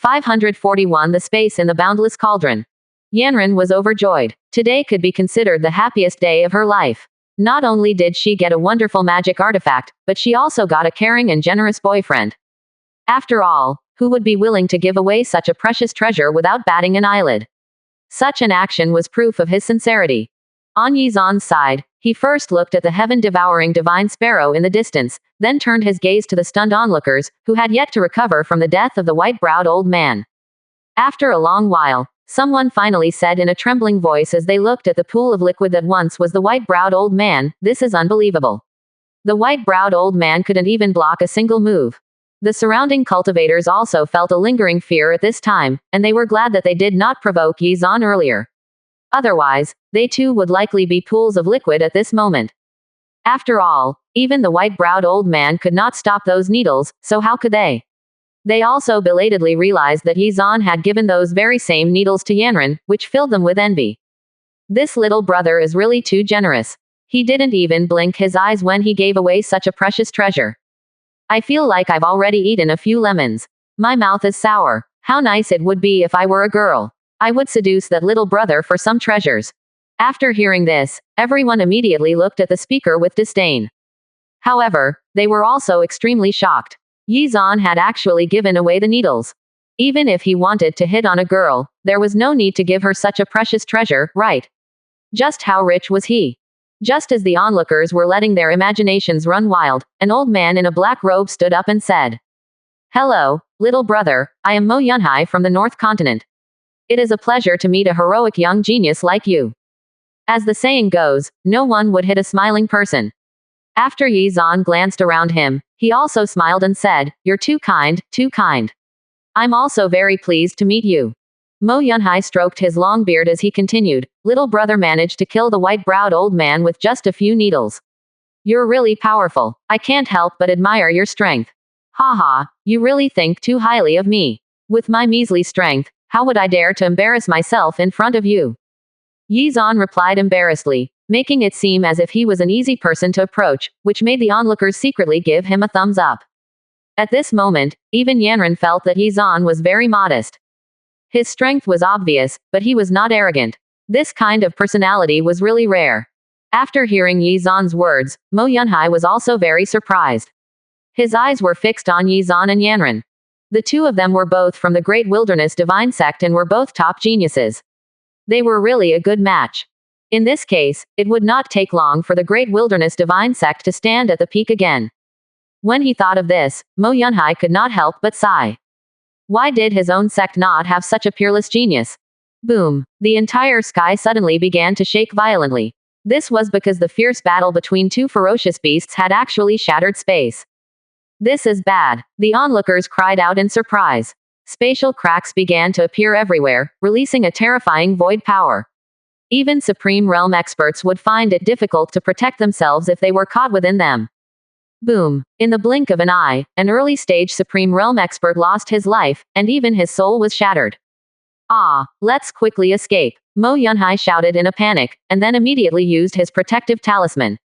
541 The Space in the Boundless Cauldron. Yanran was overjoyed. Today could be considered the happiest day of her life. Not only did she get a wonderful magic artifact, but she also got a caring and generous boyfriend. After all, who would be willing to give away such a precious treasure without batting an eyelid? Such an action was proof of his sincerity. On Yizan's side, he first looked at the heaven-devouring divine sparrow in the distance, then turned his gaze to the stunned onlookers, who had yet to recover from the death of the white-browed old man. After a long while, someone finally said in a trembling voice as they looked at the pool of liquid that once was the white-browed old man, "This is unbelievable." The white-browed old man couldn't even block a single move. The surrounding cultivators also felt a lingering fear at this time, and they were glad that they did not provoke Yizan earlier. Otherwise, they too would likely be pools of liquid at this moment. After all, even the white-browed old man could not stop those needles, so how could they? They also belatedly realized that Yizan had given those very same needles to Yanran, which filled them with envy. This little brother is really too generous. He didn't even blink his eyes when he gave away such a precious treasure. I feel like I've already eaten a few lemons. My mouth is sour. How nice it would be if I were a girl. I would seduce that little brother for some treasures. After hearing this, everyone immediately looked at the speaker with disdain. However, they were also extremely shocked. Yizan had actually given away the needles. Even if he wanted to hit on a girl, there was no need to give her such a precious treasure, right? Just how rich was he? Just as the onlookers were letting their imaginations run wild, an old man in a black robe stood up and said, "Hello, little brother, I am Mo Yunhai from the North Continent. It is a pleasure to meet a heroic young genius like you." As the saying goes, no one would hit a smiling person. After Yizan glanced around him, he also smiled and said, "You're too kind, too kind. I'm also very pleased to meet you." Mo Yunhai stroked his long beard as he continued, "Little brother managed to kill the white-browed old man with just a few needles. You're really powerful. I can't help but admire your strength. Haha, you really think too highly of me. With my measly strength, how would I dare to embarrass myself in front of you?" Yizan replied embarrassedly, making it seem as if he was an easy person to approach, which made the onlookers secretly give him a thumbs up. At this moment, even Yanran felt that Yizan was very modest. His strength was obvious, but he was not arrogant. This kind of personality was really rare. After hearing Yizan's words, Mo Yunhai was also very surprised. His eyes were fixed on Yizan and Yanran. The two of them were both from the Great Wilderness Divine Sect and were both top geniuses. They were really a good match. In this case, it would not take long for the Great Wilderness Divine Sect to stand at the peak again. When he thought of this, Mo Yunhai could not help but sigh. Why did his own sect not have such a peerless genius? Boom! The entire sky suddenly began to shake violently. This was because the fierce battle between two ferocious beasts had actually shattered space. "This is bad," the onlookers cried out in surprise. Spatial cracks began to appear everywhere, releasing a terrifying void power. Even Supreme Realm experts would find it difficult to protect themselves if they were caught within them. Boom! In the blink of an eye, an early-stage Supreme Realm expert lost his life, and even his soul was shattered. "Ah, let's quickly escape," Mo Yunhai shouted in a panic, and then immediately used his protective talisman.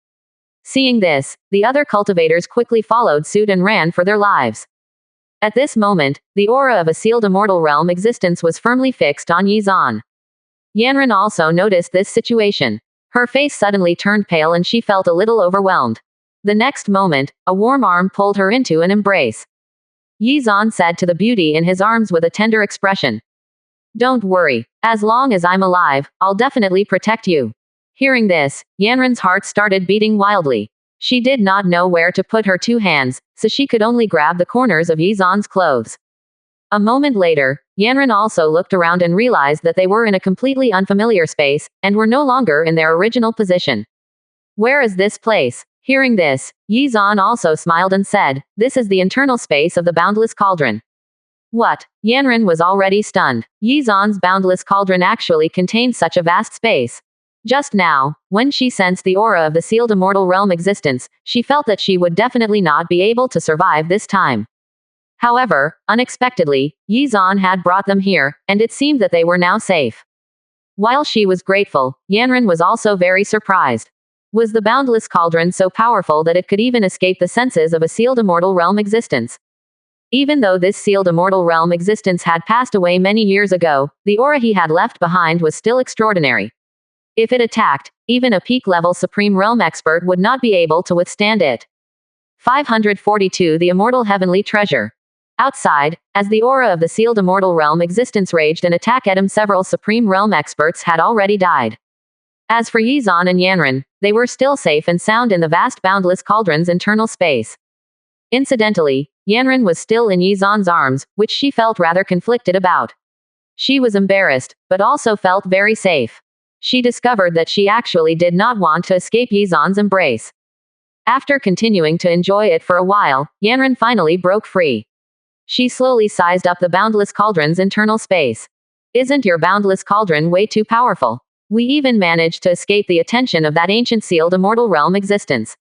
Seeing this, the other cultivators quickly followed suit and ran for their lives. At this moment, the aura of a sealed immortal realm existence was firmly fixed on Yizan. Yanran also noticed this situation. Her face suddenly turned pale and she felt a little overwhelmed. The next moment, a warm arm pulled her into an embrace. Yizan said to the beauty in his arms with a tender expression, "Don't worry. As long as I'm alive, I'll definitely protect you." Hearing this, Yanran's heart started beating wildly. She did not know where to put her two hands, so she could only grab the corners of Yizan's clothes. A moment later, Yanran also looked around and realized that they were in a completely unfamiliar space, and were no longer in their original position. "Where is this place?" Hearing this, Yizan also smiled and said, "This is the internal space of the Boundless Cauldron." What? Yanran was already stunned. Yizan's Boundless Cauldron actually contained such a vast space. Just now, when she sensed the aura of the sealed immortal realm existence, she felt that she would definitely not be able to survive this time. However, unexpectedly, Yizan had brought them here, and it seemed that they were now safe. While she was grateful, Yanran was also very surprised. Was the Boundless Cauldron so powerful that it could even escape the senses of a sealed immortal realm existence? Even though this sealed immortal realm existence had passed away many years ago, the aura he had left behind was still extraordinary. If it attacked, even a peak-level Supreme Realm expert would not be able to withstand it. 542 The Immortal Heavenly Treasure. Outside, as the aura of the sealed immortal realm existence raged an attack at him, several Supreme Realm experts had already died. As for Yizan and Yanran, they were still safe and sound in the vast boundless cauldron's internal space. Incidentally, Yanran was still in Yizan's arms, which she felt rather conflicted about. She was embarrassed, but also felt very safe. She discovered that she actually did not want to escape Yizan's embrace. After continuing to enjoy it for a while, Yanran finally broke free. She slowly sized up the boundless cauldron's internal space. Isn't your boundless cauldron way too powerful? We even managed to escape the attention of that ancient sealed immortal realm existence.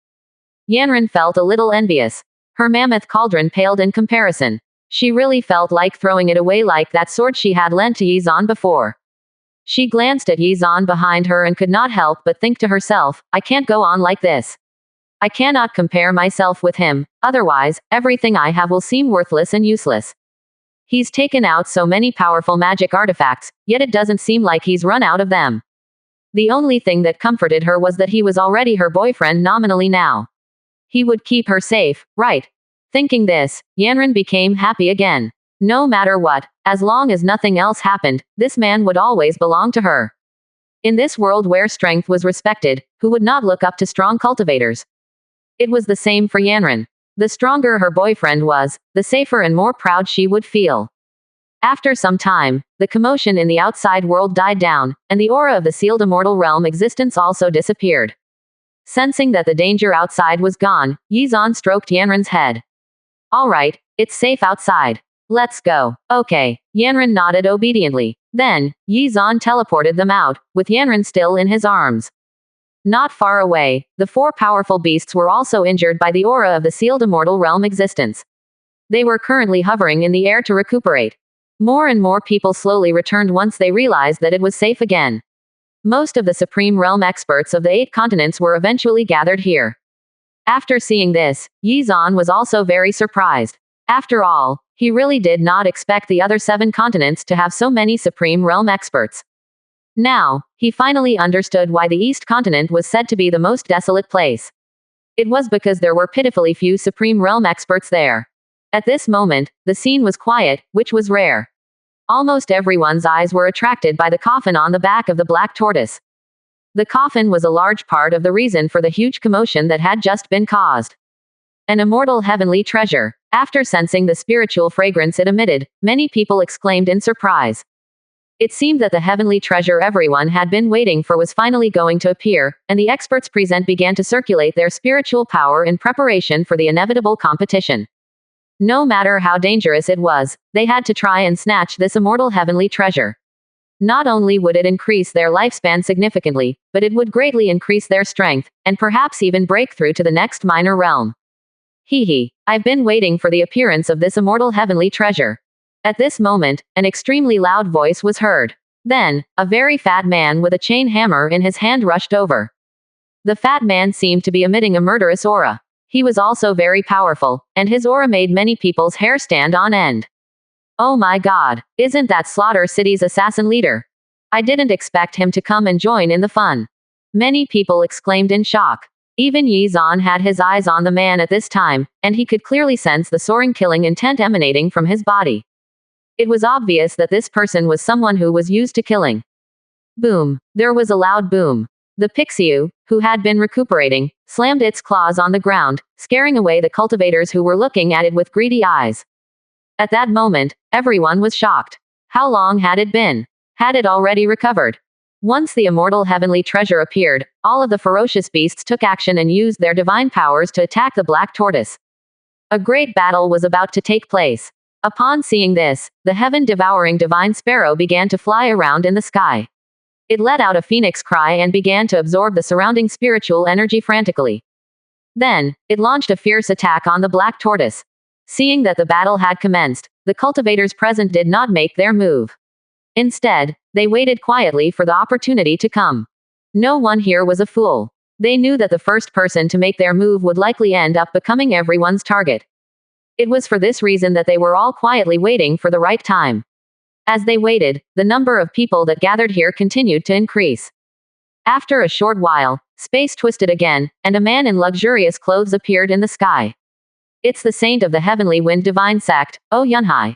Yanran felt a little envious. Her mammoth cauldron paled in comparison. She really felt like throwing it away like that sword she had lent to Yizan before. She glanced at Yizan behind her and could not help but think to herself, I can't go on like this. I cannot compare myself with him, otherwise, everything I have will seem worthless and useless. He's taken out so many powerful magic artifacts, yet it doesn't seem like he's run out of them. The only thing that comforted her was that he was already her boyfriend nominally now. He would keep her safe, right? Thinking this, Yanran became happy again. No matter what, as long as nothing else happened, this man would always belong to her. In this world where strength was respected, who would not look up to strong cultivators? It was the same for Yanran. The stronger her boyfriend was, the safer and more proud she would feel. After some time, the commotion in the outside world died down, and the aura of the sealed immortal realm existence also disappeared. Sensing that the danger outside was gone, Yizan stroked Yanran's head. All right, it's safe outside. Let's go. Okay. Yanran nodded obediently. Then, Yizan teleported them out, with Yanran still in his arms. Not far away, the four powerful beasts were also injured by the aura of the sealed immortal realm existence. They were currently hovering in the air to recuperate. More and more people slowly returned once they realized that it was safe again. Most of the Supreme Realm experts of the 8 continents were eventually gathered here. After seeing this, Yizan was also very surprised. After all, he really did not expect the other 7 continents to have so many Supreme Realm experts. Now, he finally understood why the East continent was said to be the most desolate place. It was because there were pitifully few Supreme Realm experts there. At this moment, the scene was quiet, which was rare. Almost everyone's eyes were attracted by the coffin on the back of the black tortoise. The coffin was a large part of the reason for the huge commotion that had just been caused. An immortal heavenly treasure. After sensing the spiritual fragrance it emitted, many people exclaimed in surprise. It seemed that the heavenly treasure everyone had been waiting for was finally going to appear, and the experts present began to circulate their spiritual power in preparation for the inevitable competition. No matter how dangerous it was, they had to try and snatch this immortal heavenly treasure. Not only would it increase their lifespan significantly, but it would greatly increase their strength, and perhaps even break through to the next minor realm. I've been waiting for the appearance of this immortal heavenly treasure. At this moment, an extremely loud voice was heard. Then, a very fat man with a chain hammer in his hand rushed over. The fat man seemed to be emitting a murderous aura. He was also very powerful, and his aura made many people's hair stand on end. Oh my god, isn't that Slaughter City's assassin leader? I didn't expect him to come and join in the fun. Many people exclaimed in shock. Even Yizan had his eyes on the man at this time, and he could clearly sense the soaring killing intent emanating from his body. It was obvious that this person was someone who was used to killing. Boom. There was a loud boom. The Pixiu, who had been recuperating, slammed its claws on the ground, scaring away the cultivators who were looking at it with greedy eyes. At that moment, everyone was shocked. How long had it been? Had it already recovered? Once the immortal heavenly treasure appeared, all of the ferocious beasts took action and used their divine powers to attack the black tortoise. A great battle was about to take place. Upon seeing this, the heaven-devouring divine sparrow began to fly around in the sky. It let out a phoenix cry and began to absorb the surrounding spiritual energy frantically. Then, it launched a fierce attack on the black tortoise. Seeing that the battle had commenced, the cultivators present did not make their move. Instead, they waited quietly for the opportunity to come. No one here was a fool. They knew that the first person to make their move would likely end up becoming everyone's target. It was for this reason that they were all quietly waiting for the right time. As they waited, the number of people that gathered here continued to increase. After a short while, space twisted again, and a man in luxurious clothes appeared in the sky. It's the saint of the heavenly wind divine sect, Oh Yunhai.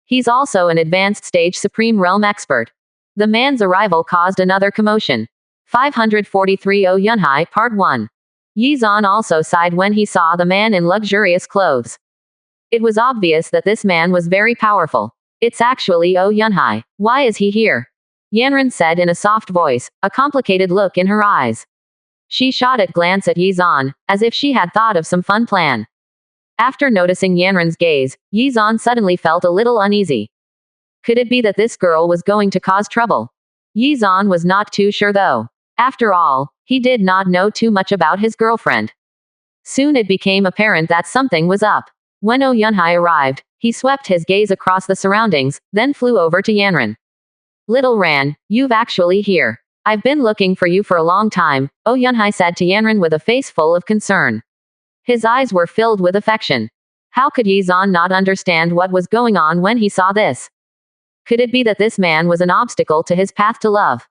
He's also an advanced stage supreme realm expert. The man's arrival caused another commotion. 543 Oh Yunhai Part 1. Yizan also sighed when he saw the man in luxurious clothes. It was obvious that this man was very powerful. It's actually Oh Yunhai. Why is he here? Yanran said in a soft voice, a complicated look in her eyes. She shot a glance at Yizan, as if she had thought of some fun plan. After noticing Yanran's gaze, Yizan suddenly felt a little uneasy. Could it be that this girl was going to cause trouble? Yizan was not too sure though. After all, he did not know too much about his girlfriend. Soon it became apparent that something was up. When Oh Yunhai arrived, he swept his gaze across the surroundings, then flew over to Yanran. Little Ran, you've actually here. I've been looking for you for a long time, Oh Yunhai said to Yanran with a face full of concern. His eyes were filled with affection. How could Yizan not understand what was going on when he saw this? Could it be that this man was an obstacle to his path to love?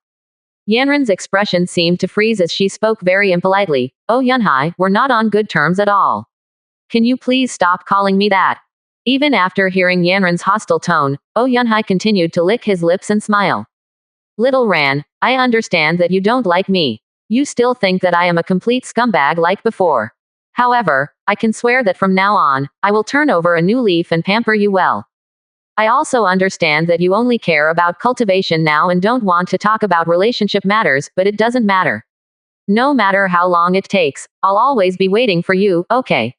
Yanran's expression seemed to freeze as she spoke very impolitely. Oh Yunhai, we're not on good terms at all. Can you please stop calling me that? Even after hearing Yanran's hostile tone, Oh Yunhai continued to lick his lips and smile. Little Ran, I understand that you don't like me. You still think that I am a complete scumbag like before. However, I can swear that from now on, I will turn over a new leaf and pamper you well. I also understand that you only care about cultivation now and don't want to talk about relationship matters, but it doesn't matter. No matter how long it takes, I'll always be waiting for you, okay?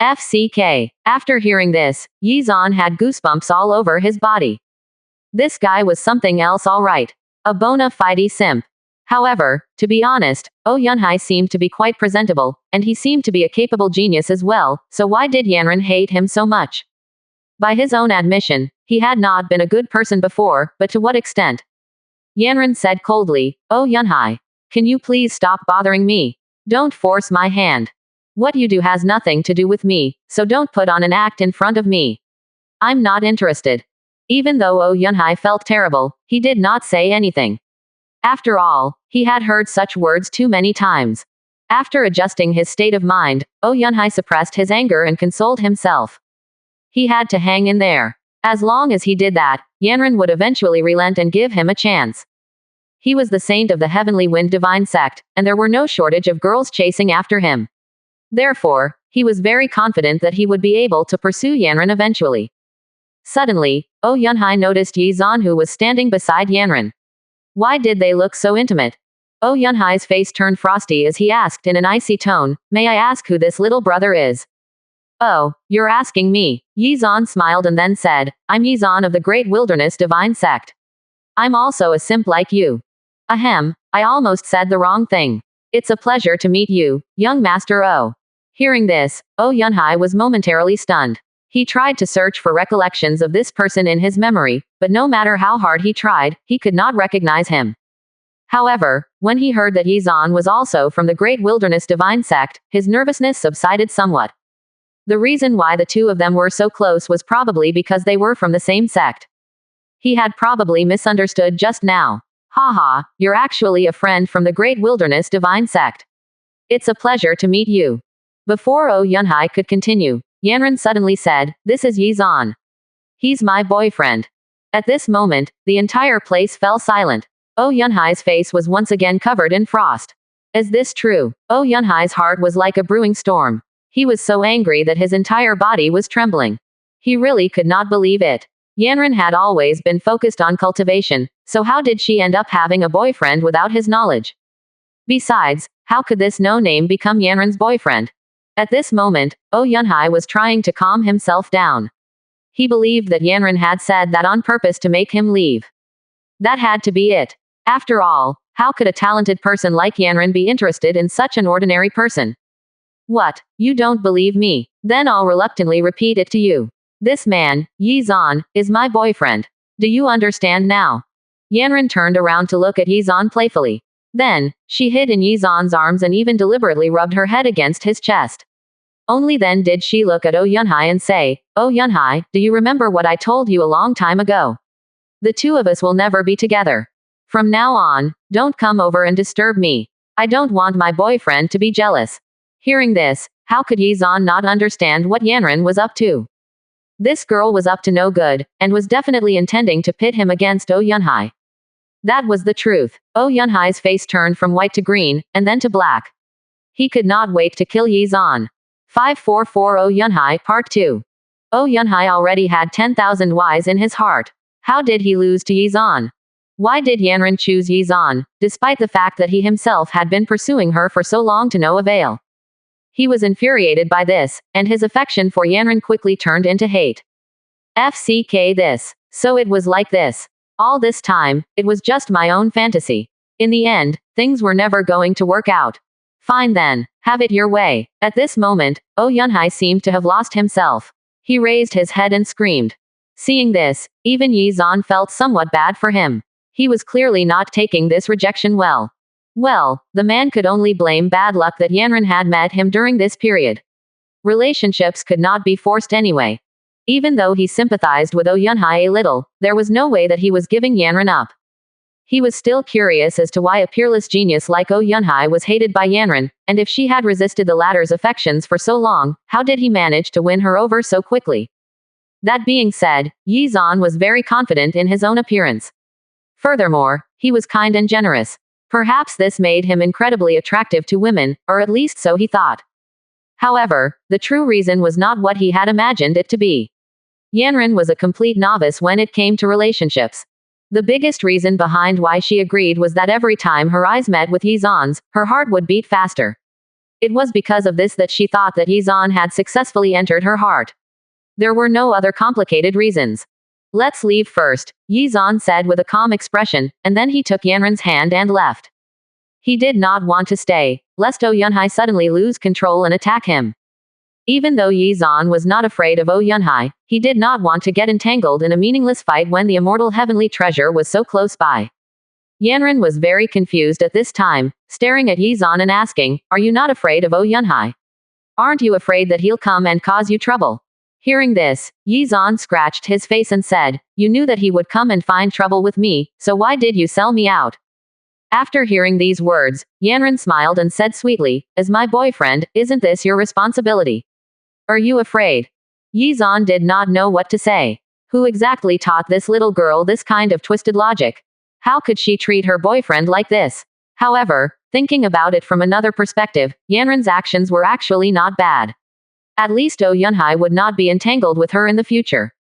FCK. After hearing this, Yizan had goosebumps all over his body. This guy was something else alright. A bona fide simp. However, to be honest, Oh Yunhai seemed to be quite presentable, and he seemed to be a capable genius as well, so why did Yanran hate him so much? By his own admission, he had not been a good person before, but to what extent? Yanran said coldly, Oh Yunhai. Can you please stop bothering me? Don't force my hand. What you do has nothing to do with me, so don't put on an act in front of me. I'm not interested. Even though Oh Yunhai felt terrible, he did not say anything. After all, he had heard such words too many times. After adjusting his state of mind, Oh Yunhai suppressed his anger and consoled himself. He had to hang in there. As long as he did that, Yanran would eventually relent and give him a chance. He was the saint of the heavenly wind divine sect, and there were no shortage of girls chasing after him. Therefore, he was very confident that he would be able to pursue Yanran eventually. Suddenly, Oh Yunhai noticed Yizan who was standing beside Yanran. Why did they look so intimate? Oh Yunhai's face turned frosty as he asked in an icy tone, May I ask who this little brother is? Oh, you're asking me. Yizan smiled and then said, I'm Yizan of the Great Wilderness Divine Sect. I'm also a simp like you. Ahem, I almost said the wrong thing. It's a pleasure to meet you, young Master O. Hearing this, Oh Yunhai was momentarily stunned. He tried to search for recollections of this person in his memory, but no matter how hard he tried, he could not recognize him. However, when he heard that Yizan was also from the Great Wilderness Divine Sect, his nervousness subsided somewhat. The reason why the two of them were so close was probably because they were from the same sect. He had probably misunderstood just now. Haha, you're actually a friend from the Great Wilderness Divine Sect. It's a pleasure to meet you. Before Oh Yunhai could continue, Yanran suddenly said, This is Yizan. He's my boyfriend. At this moment, the entire place fell silent. Oh Yunhai's face was once again covered in frost. Is this true? Oh Yunhai's heart was like a brewing storm. He was so angry that his entire body was trembling. He really could not believe it. Yanran had always been focused on cultivation, so how did she end up having a boyfriend without his knowledge? Besides, how could this no-name become Yanran's boyfriend? At this moment, Oh Yunhai was trying to calm himself down. He believed that Yanran had said that on purpose to make him leave. That had to be it. After all, how could a talented person like Yanran be interested in such an ordinary person? What, you don't believe me? Then I'll reluctantly repeat it to you. This man, Yizan, is my boyfriend. Do you understand now? Yanran turned around to look at Yizan playfully. Then, she hid in Yizan's arms and even deliberately rubbed her head against his chest. Only then did she look at Oh Yunhai and say, "Oh Yunhai, do you remember what I told you a long time ago? The two of us will never be together. From now on, don't come over and disturb me. I don't want my boyfriend to be jealous." Hearing this, how could Yizan not understand what Yanran was up to? This girl was up to no good, and was definitely intending to pit him against Oh Yunhai. That was the truth. Oh Yunhai's face turned from white to green, and then to black. He could not wait to kill Yizan. 544 Oh Yunhai Part 2. Oh Yunhai already had 10,000 Ys in his heart. How did he lose to Yizan? Why did Yanran choose Yizan, despite the fact that he himself had been pursuing her for so long to no avail? He was infuriated by this, and his affection for Yanran quickly turned into hate. FCK this. So it was like this. All this time, it was just my own fantasy. In the end, things were never going to work out. Fine then, have it your way. At this moment, Oh Yunhai seemed to have lost himself. He raised his head and screamed. Seeing this, even Yizan felt somewhat bad for him. He was clearly not taking this rejection well. Well, the man could only blame bad luck that Yanran had met him during this period. Relationships could not be forced anyway. Even though he sympathized with Oh Yunhai a little, there was no way that he was giving Yanran up. He was still curious as to why a peerless genius like Oh Yunhai was hated by Yanran, and if she had resisted the latter's affections for so long, how did he manage to win her over so quickly? That being said, Yizan was very confident in his own appearance. Furthermore, he was kind and generous. Perhaps this made him incredibly attractive to women, or at least so he thought. However, the true reason was not what he had imagined it to be. Yanran was a complete novice when it came to relationships. The biggest reason behind why she agreed was that every time her eyes met with Yizan's, her heart would beat faster. It was because of this that she thought that Yizan had successfully entered her heart. There were no other complicated reasons. "Let's leave first," Yizan said with a calm expression, and then he took Yanran's hand and left. He did not want to stay, lest Oh Yunhai suddenly lose control and attack him. Even though Yizan was not afraid of Oh Yunhai, he did not want to get entangled in a meaningless fight when the immortal heavenly treasure was so close by. Yanran was very confused at this time, staring at Yizan and asking, "Are you not afraid of Oh Yunhai? Aren't you afraid that he'll come and cause you trouble?" Hearing this, Yizan scratched his face and said, "You knew that he would come and find trouble with me, so why did you sell me out?" After hearing these words, Yanran smiled and said sweetly, "As my boyfriend, isn't this your responsibility? Are you afraid?" Yizan did not know what to say. Who exactly taught this little girl this kind of twisted logic? How could she treat her boyfriend like this? However, thinking about it from another perspective, Yanran's actions were actually not bad. At least Oh Yunhai would not be entangled with her in the future.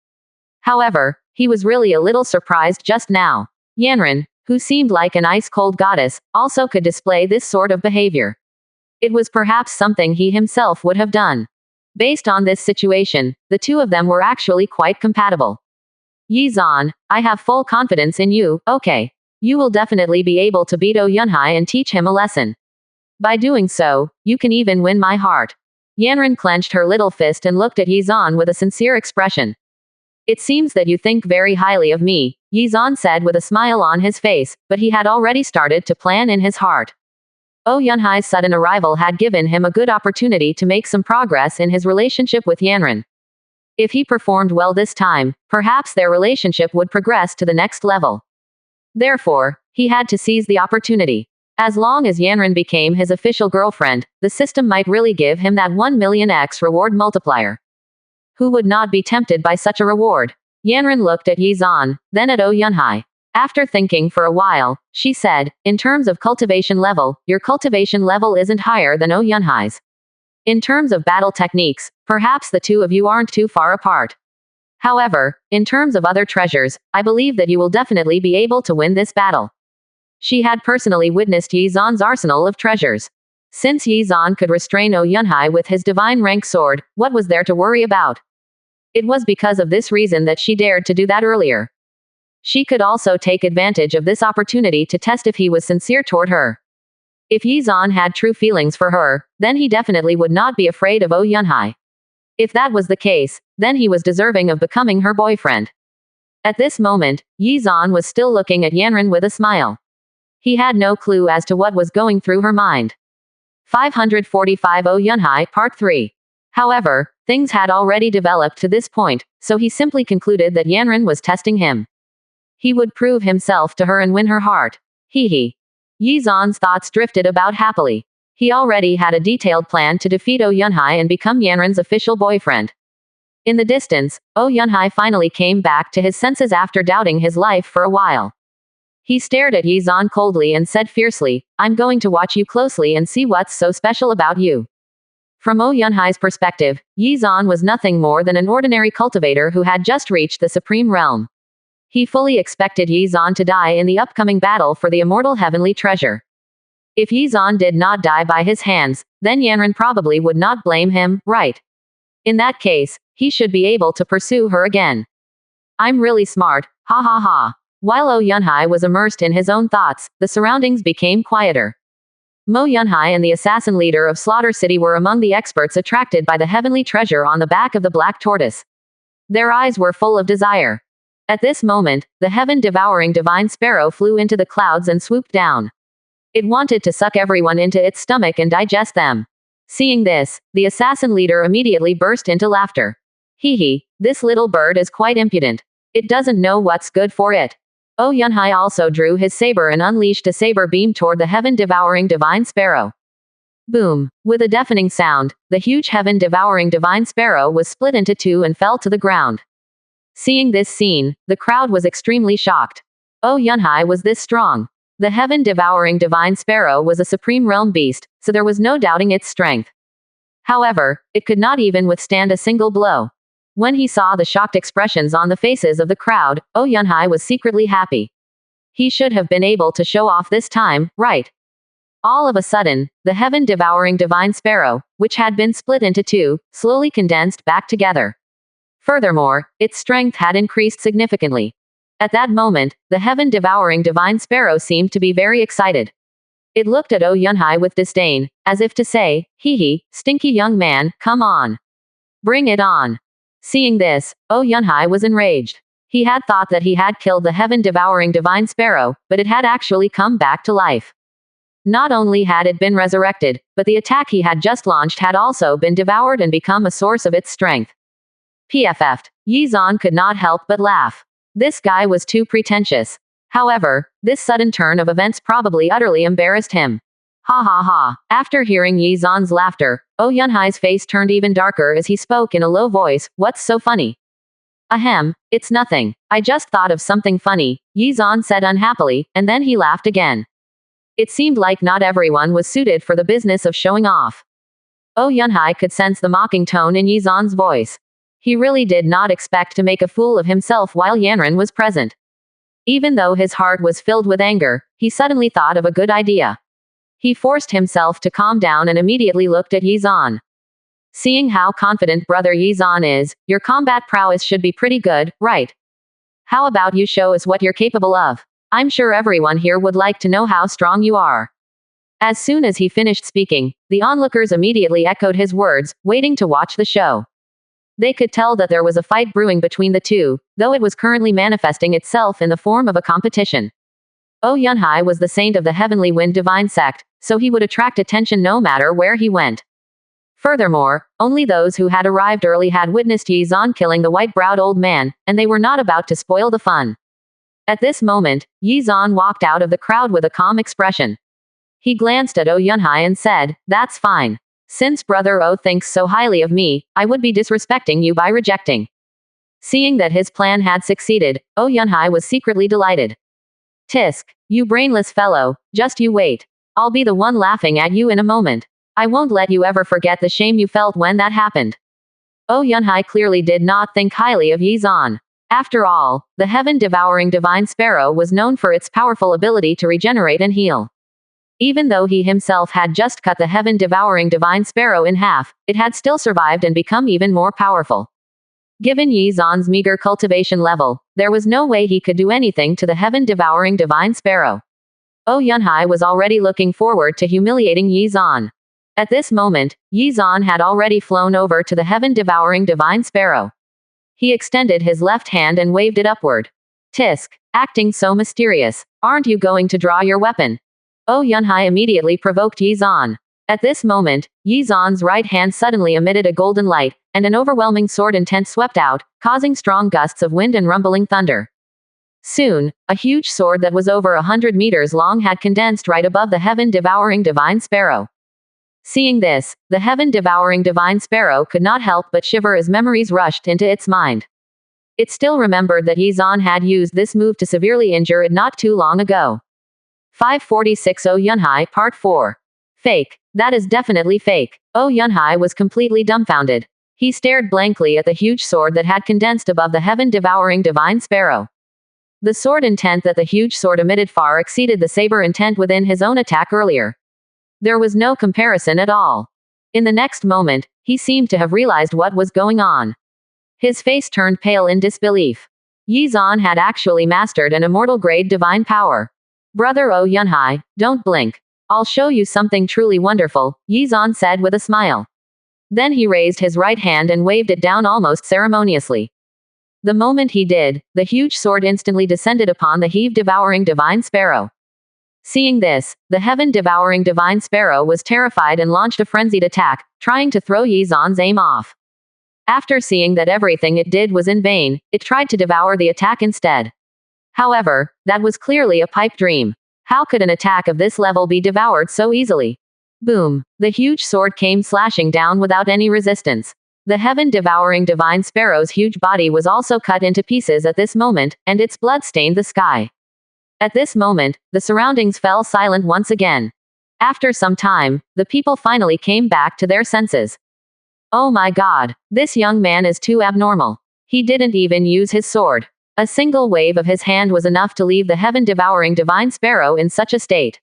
However, he was really a little surprised just now. Yanran, who seemed like an ice-cold goddess, also could display this sort of behavior. It was perhaps something he himself would have done. Based on this situation, the two of them were actually quite compatible. "Yizan, I have full confidence in you, okay? You will definitely be able to beat Oh Yunhai and teach him a lesson. By doing so, you can even win my heart." Yanran clenched her little fist and looked at Yizan with a sincere expression. "It seems that you think very highly of me," Yizan said with a smile on his face, but he had already started to plan in his heart. Oh Yunhai's sudden arrival had given him a good opportunity to make some progress in his relationship with Yanran. If he performed well this time, perhaps their relationship would progress to the next level. Therefore, he had to seize the opportunity. As long as Yanran became his official girlfriend, the system might really give him that 1 million X reward multiplier. Who would not be tempted by such a reward? Yanran looked at Yizan, then at Oh Yunhai. After thinking for a while, she said, "In terms of cultivation level, your cultivation level isn't higher than Oh Yunhai's. In terms of battle techniques, perhaps the two of you aren't too far apart. However, in terms of other treasures, I believe that you will definitely be able to win this battle." She had personally witnessed Yizan's arsenal of treasures. Since Yizan could restrain Oh Yunhai with his divine rank sword, what was there to worry about? It was because of this reason that she dared to do that earlier. She could also take advantage of this opportunity to test if he was sincere toward her. If Yizan had true feelings for her, then he definitely would not be afraid of Oh Yunhai. If that was the case, then he was deserving of becoming her boyfriend. At this moment, Yizan was still looking at Yanran with a smile. He had no clue as to what was going through her mind. 545 Oh Yunhai Part 3. However, things had already developed to this point, so he simply concluded that Yanran was testing him. He would prove himself to her and win her heart. Hee. Yi Zan's thoughts drifted about happily. He already had a detailed plan to defeat Oh Yunhai and become Yanran's official boyfriend. In the distance, Oh Yunhai finally came back to his senses after doubting his life for a while. He stared at Yi Zan coldly and said fiercely, "I'm going to watch you closely and see what's so special about you." From Oh Yunhai's perspective, Yi Zan was nothing more than an ordinary cultivator who had just reached the supreme realm. He fully expected Yi Zan to die in the upcoming battle for the immortal heavenly treasure. If Yi Zan did not die by his hands, then Yanran probably would not blame him, right? In that case, he should be able to pursue her again. I'm really smart, ha ha ha. While Oh Yunhai was immersed in his own thoughts, the surroundings became quieter. Mo Yunhai and the assassin leader of Slaughter City were among the experts attracted by the heavenly treasure on the back of the black tortoise. Their eyes were full of desire. At this moment, the heaven-devouring divine sparrow flew into the clouds and swooped down. It wanted to suck everyone into its stomach and digest them. Seeing this, the assassin leader immediately burst into laughter. Hee, this little bird is quite impudent. It doesn't know what's good for it. Oh Yunhai also drew his saber and unleashed a saber beam toward the heaven-devouring divine sparrow. Boom! With a deafening sound, the huge heaven-devouring divine sparrow was split into two and fell to the ground. Seeing this scene, the crowd was extremely shocked. Oh Yunhai was this strong. The heaven-devouring divine sparrow was a supreme realm beast, so there was no doubting its strength. However, it could not even withstand a single blow. When he saw the shocked expressions on the faces of the crowd, Oh Yunhai was secretly happy. He should have been able to show off this time, right? All of a sudden, the heaven-devouring divine sparrow, which had been split into two, slowly condensed back together. Furthermore, its strength had increased significantly. At that moment, the heaven-devouring divine sparrow seemed to be very excited. It looked at Oh Yunhai with disdain, as if to say, "Hee, stinky young man, come on. Bring it on." Seeing this, Oh Yunhai was enraged. He had thought that he had killed the heaven-devouring divine sparrow, but it had actually come back to life. Not only had it been resurrected, but the attack he had just launched had also been devoured and become a source of its strength. PFF'd. Yi Zan could not help but laugh. This guy was too pretentious. However, this sudden turn of events probably utterly embarrassed him. Ha ha ha. After hearing Yi Zan's laughter, Oh Yunhai's face turned even darker as he spoke in a low voice, "What's so funny?" "Ahem, it's nothing. I just thought of something funny," Yi Zan said unhappily, and then he laughed again. It seemed like not everyone was suited for the business of showing off. Oh Yunhai could sense the mocking tone in Yi Zan's voice. He really did not expect to make a fool of himself while Yanran was present. Even though his heart was filled with anger, he suddenly thought of a good idea. He forced himself to calm down and immediately looked at Yi Zan. "Seeing how confident brother Yi Zan is, your combat prowess should be pretty good, right? How about you show us what you're capable of? I'm sure everyone here would like to know how strong you are." As soon as he finished speaking, the onlookers immediately echoed his words, waiting to watch the show. They could tell that there was a fight brewing between the two, though it was currently manifesting itself in the form of a competition. Oh Yunhai was the saint of the Heavenly Wind Divine Sect, so he would attract attention no matter where he went. Furthermore, only those who had arrived early had witnessed Yi Zan killing the white-browed old man, and they were not about to spoil the fun. At this moment, Yi Zan walked out of the crowd with a calm expression. He glanced at Oh Yunhai and said, "That's fine. Since Brother O thinks so highly of me, I would be disrespecting you by rejecting." Seeing that his plan had succeeded, Oh Yunhai was secretly delighted. "Tisk, you brainless fellow, just you wait. I'll be the one laughing at you in a moment. I won't let you ever forget the shame you felt when that happened." Oh Yunhai clearly did not think highly of Yi Zan. After all, the heaven-devouring divine sparrow was known for its powerful ability to regenerate and heal. Even though he himself had just cut the heaven-devouring divine sparrow in half, it had still survived and become even more powerful. Given Yi Zan's meager cultivation level, there was no way he could do anything to the heaven-devouring divine sparrow. Oh Yunhai was already looking forward to humiliating Yi Zan. At this moment, Yi Zan had already flown over to the heaven-devouring divine sparrow. He extended his left hand and waved it upward. "Tisk, acting so mysterious. Aren't you going to draw your weapon?" Oh Yunhai immediately provoked Yi Zan. At this moment, Yi Zan's right hand suddenly emitted a golden light, and an overwhelming sword intent swept out, causing strong gusts of wind and rumbling thunder. Soon, a huge sword that was over 100 meters long had condensed right above the heaven-devouring divine sparrow. Seeing this, the heaven-devouring divine sparrow could not help but shiver as memories rushed into its mind. It still remembered that Yi Zan had used this move to severely injure it not too long ago. 546 Oh Yunhai Part 4. Fake. That is definitely fake. Oh Yunhai was completely dumbfounded. He stared blankly at the huge sword that had condensed above the heaven-devouring divine sparrow. The sword intent that the huge sword emitted far exceeded the saber intent within his own attack earlier. There was no comparison at all. In the next moment, he seemed to have realized what was going on. His face turned pale in disbelief. Yi Zan had actually mastered an immortal-grade divine power. Brother Oh Yunhai, don't blink. I'll show you something truly wonderful, Yi Zan said with a smile. Then he raised his right hand and waved it down almost ceremoniously. The moment he did, the huge sword instantly descended upon the heave-devouring divine sparrow. Seeing this, the heaven-devouring divine sparrow was terrified and launched a frenzied attack, trying to throw Yi Zan's aim off. After seeing that everything it did was in vain, it tried to devour the attack instead. However, that was clearly a pipe dream. How could an attack of this level be devoured so easily? Boom! The huge sword came slashing down without any resistance. The heaven-devouring divine sparrow's huge body was also cut into pieces at this moment, and its blood stained the sky. At this moment, the surroundings fell silent once again. After some time, the people finally came back to their senses. Oh my God! This young man is too abnormal. He didn't even use his sword. A single wave of his hand was enough to leave the heaven-devouring divine sparrow in such a state.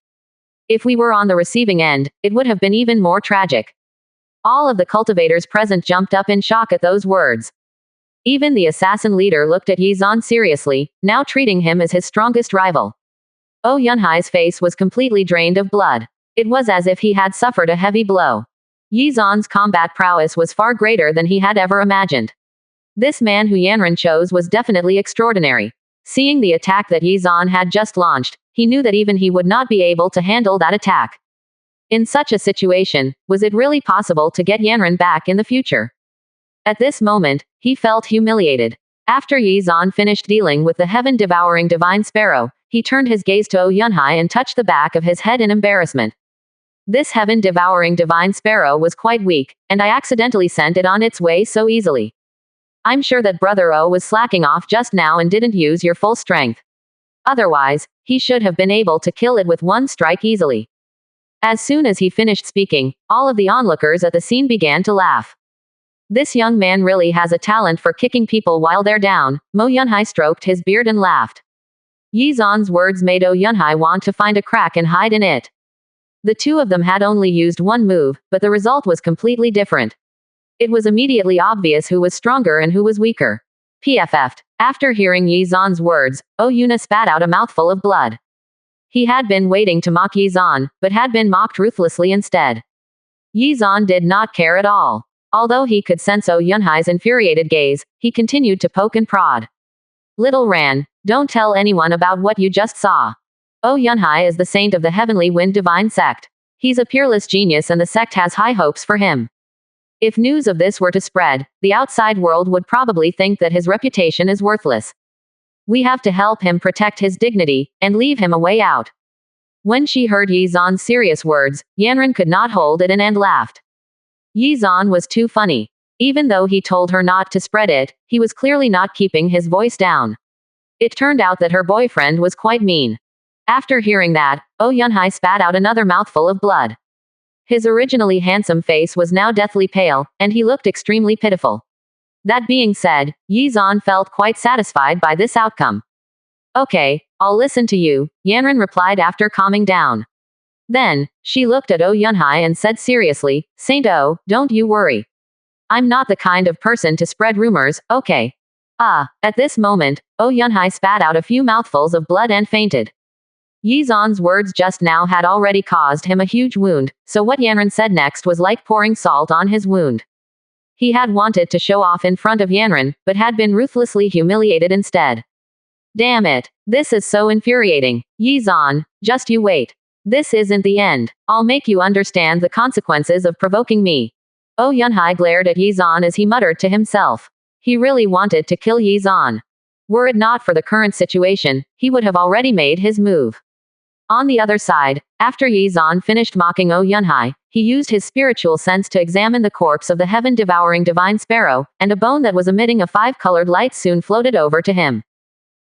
If we were on the receiving end, it would have been even more tragic. All of the cultivators present jumped up in shock at those words. Even the assassin leader looked at Yi Zan seriously, now treating him as his strongest rival. Oh Yunhai's face was completely drained of blood. It was as if he had suffered a heavy blow. Yi Zan's combat prowess was far greater than he had ever imagined. This man who Yanran chose was definitely extraordinary. Seeing the attack that Yi Zan had just launched, he knew that even he would not be able to handle that attack. In such a situation, was it really possible to get Yanran back in the future? At this moment, he felt humiliated. After Yi Zan finished dealing with the heaven-devouring divine sparrow, he turned his gaze to Oh Yunhai and touched the back of his head in embarrassment. This heaven-devouring divine sparrow was quite weak, and I accidentally sent it on its way so easily. I'm sure that Brother O was slacking off just now and didn't use your full strength. Otherwise, he should have been able to kill it with one strike easily. As soon as he finished speaking, all of the onlookers at the scene began to laugh. This young man really has a talent for kicking people while they're down. Mo Yunhai stroked his beard and laughed. Yi Zan's words made Oh Yunhai want to find a crack and hide in it. The two of them had only used one move, but the result was completely different. It was immediately obvious who was stronger and who was weaker. PFF'd. After hearing Yi Zan's words, Oh Yuna spat out a mouthful of blood. He had been waiting to mock Yi Zan, but had been mocked ruthlessly instead. Yi Zan did not care at all. Although he could sense Oh Yunhai's infuriated gaze, he continued to poke and prod. Little Ran, don't tell anyone about what you just saw. Oh Yunhai is the saint of the Heavenly Wind Divine Sect. He's a peerless genius and the sect has high hopes for him. If news of this were to spread, the outside world would probably think that his reputation is worthless. We have to help him protect his dignity, and leave him a way out. When she heard Yi Zan's serious words, Yanran could not hold it in and laughed. Yi Zan was too funny. Even though he told her not to spread it, he was clearly not keeping his voice down. It turned out that her boyfriend was quite mean. After hearing that, Oh Yunhai spat out another mouthful of blood. His originally handsome face was now deathly pale, and he looked extremely pitiful. That being said, Yi Zan felt quite satisfied by this outcome. Okay, I'll listen to you, Yanran replied after calming down. Then, she looked at Oh Yunhai and said seriously, Saint Oh, don't you worry. I'm not the kind of person to spread rumors, okay? At this moment, Oh Yunhai spat out a few mouthfuls of blood and fainted. Yi Zan's words just now had already caused him a huge wound, so what Yanran said next was like pouring salt on his wound. He had wanted to show off in front of Yanran, but had been ruthlessly humiliated instead. Damn it. This is so infuriating. Yi Zan, just you wait. This isn't the end. I'll make you understand the consequences of provoking me. Oh Yunhai glared at Yizan as he muttered to himself. He really wanted to kill Yizan. Were it not for the current situation, he would have already made his move. On the other side, after Yizan finished mocking Oh Yunhai, he used his spiritual sense to examine the corpse of the heaven-devouring divine sparrow, and a bone that was emitting a 5-colored light soon floated over to him.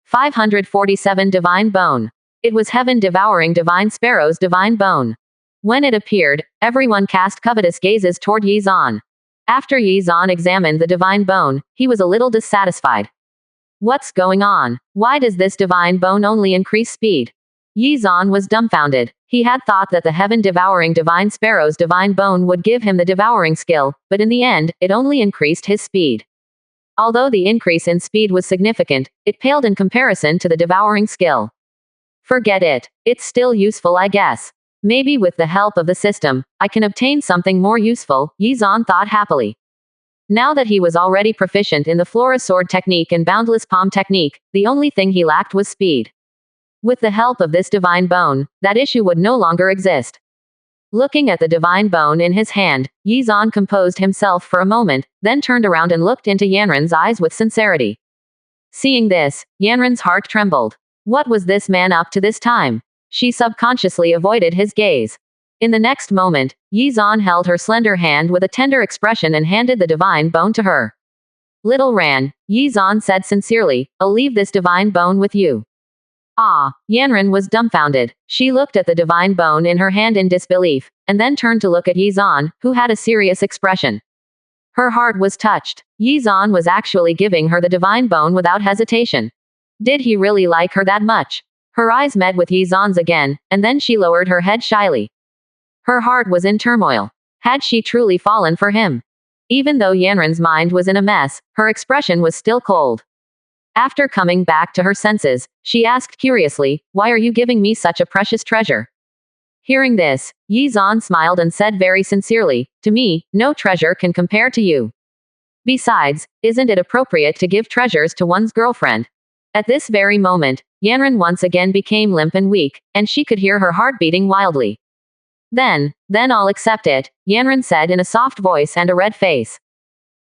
547 Divine Bone. It was heaven-devouring divine sparrow's divine bone. When it appeared, everyone cast covetous gazes toward Yizan. After Yizan examined the divine bone, he was a little dissatisfied. What's going on? Why does this divine bone only increase speed? Yizan was dumbfounded. He had thought that the heaven-devouring divine sparrow's divine bone would give him the devouring skill, but in the end, it only increased his speed. Although the increase in speed was significant, it paled in comparison to the devouring skill. Forget it. It's still useful, I guess. Maybe with the help of the system, I can obtain something more useful, Yizan thought happily. Now that he was already proficient in the Flora Sword technique and Boundless Palm technique, the only thing he lacked was speed. With the help of this divine bone, that issue would no longer exist. Looking at the divine bone in his hand, Yizan composed himself for a moment, then turned around and looked into Yanren's eyes with sincerity. Seeing this, Yanren's heart trembled. What was this man up to this time? She subconsciously avoided his gaze. In the next moment, Yizan held her slender hand with a tender expression and handed the divine bone to her. Little Ran, Yizan said sincerely, I'll leave this divine bone with you. Ah, Yanren was dumbfounded. She looked at the divine bone in her hand in disbelief, and then turned to look at Yizan, who had a serious expression. Her heart was touched. Yizan was actually giving her the divine bone without hesitation. Did he really like her that much? Her eyes met with Yizan's again, and then she lowered her head shyly. Her heart was in turmoil. Had she truly fallen for him? Even though Yanren's mind was in a mess, her expression was still cold. After coming back to her senses, she asked curiously, why are you giving me such a precious treasure? Hearing this, Yizan smiled and said very sincerely, to me, no treasure can compare to you. Besides, isn't it appropriate to give treasures to one's girlfriend? At this very moment, Yanren once again became limp and weak, and she could hear her heart beating wildly. Then I'll accept it, Yanren said in a soft voice and a red face.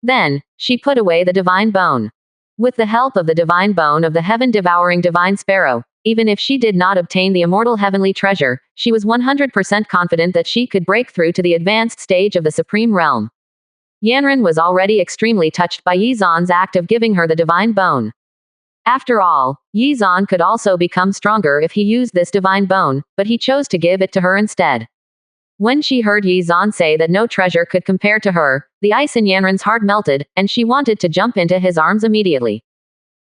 Then, she put away the divine bone. With the help of the divine bone of the heaven-devouring divine sparrow, even if she did not obtain the immortal heavenly treasure, she was 100% confident that she could break through to the advanced stage of the supreme realm. Yanren was already extremely touched by Yizan's act of giving her the divine bone. After all, Yizan could also become stronger if he used this divine bone, but he chose to give it to her instead. When she heard Yizan say that no treasure could compare to her, the ice in Yanren's heart melted, and she wanted to jump into his arms immediately.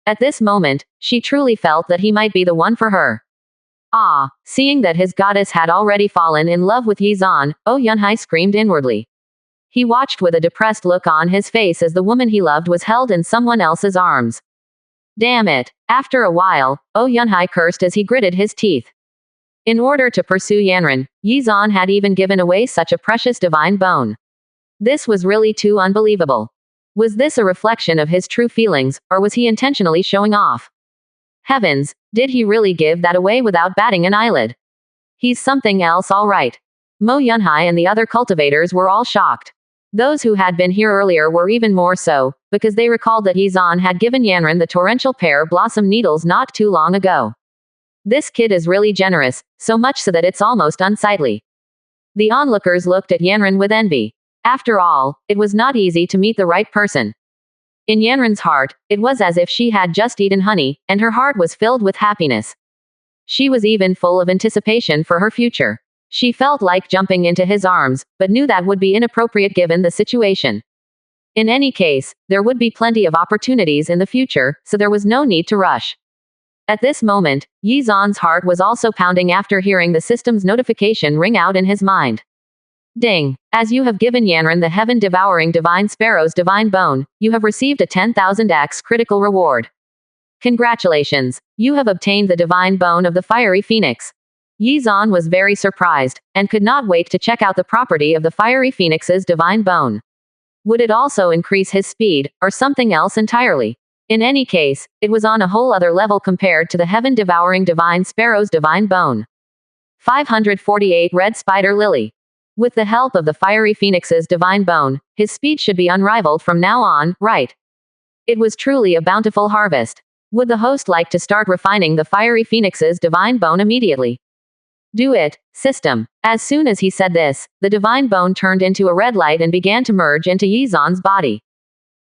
At this moment, she truly felt that he might be the one for her. Ah, seeing that his goddess had already fallen in love with Yizan, Oh Yunhai screamed inwardly. He watched with a depressed look on his face as the woman he loved was held in someone else's arms. Damn it. After a while, Oh Yunhai cursed as he gritted his teeth. In order to pursue Yanren, Yizan had even given away such a precious divine bone. This was really too unbelievable. Was this a reflection of his true feelings, or was he intentionally showing off? Heavens, did he really give that away without batting an eyelid? He's something else all right. Mo Yunhai and the other cultivators were all shocked. Those who had been here earlier were even more so, because they recalled that Yizan had given Yanren the torrential pear blossom needles not too long ago. This kid is really generous, so much so that it's almost unsightly. The onlookers looked at Yanren with envy. After all, it was not easy to meet the right person. In Yanren's heart, it was as if she had just eaten honey, and her heart was filled with happiness. She was even full of anticipation for her future. She felt like jumping into his arms, but knew that would be inappropriate given the situation. In any case, there would be plenty of opportunities in the future, so there was no need to rush. At this moment, Yizan's heart was also pounding after hearing the system's notification ring out in his mind. Ding! As you have given Yanren the heaven-devouring divine sparrow's divine bone, you have received a 10,000x critical reward. Congratulations! You have obtained the divine bone of the fiery phoenix. Yizan was very surprised, and could not wait to check out the property of the fiery phoenix's divine bone. Would it also increase his speed, or something else entirely? In any case, it was on a whole other level compared to the heaven-devouring divine sparrow's divine bone. 548 Red Spider Lily. With the help of the fiery phoenix's divine bone, his speed should be unrivaled from now on, right? It was truly a bountiful harvest. Would the host like to start refining the fiery phoenix's divine bone immediately? Do it, system. As soon as he said this, the divine bone turned into a red light and began to merge into Yizan's body.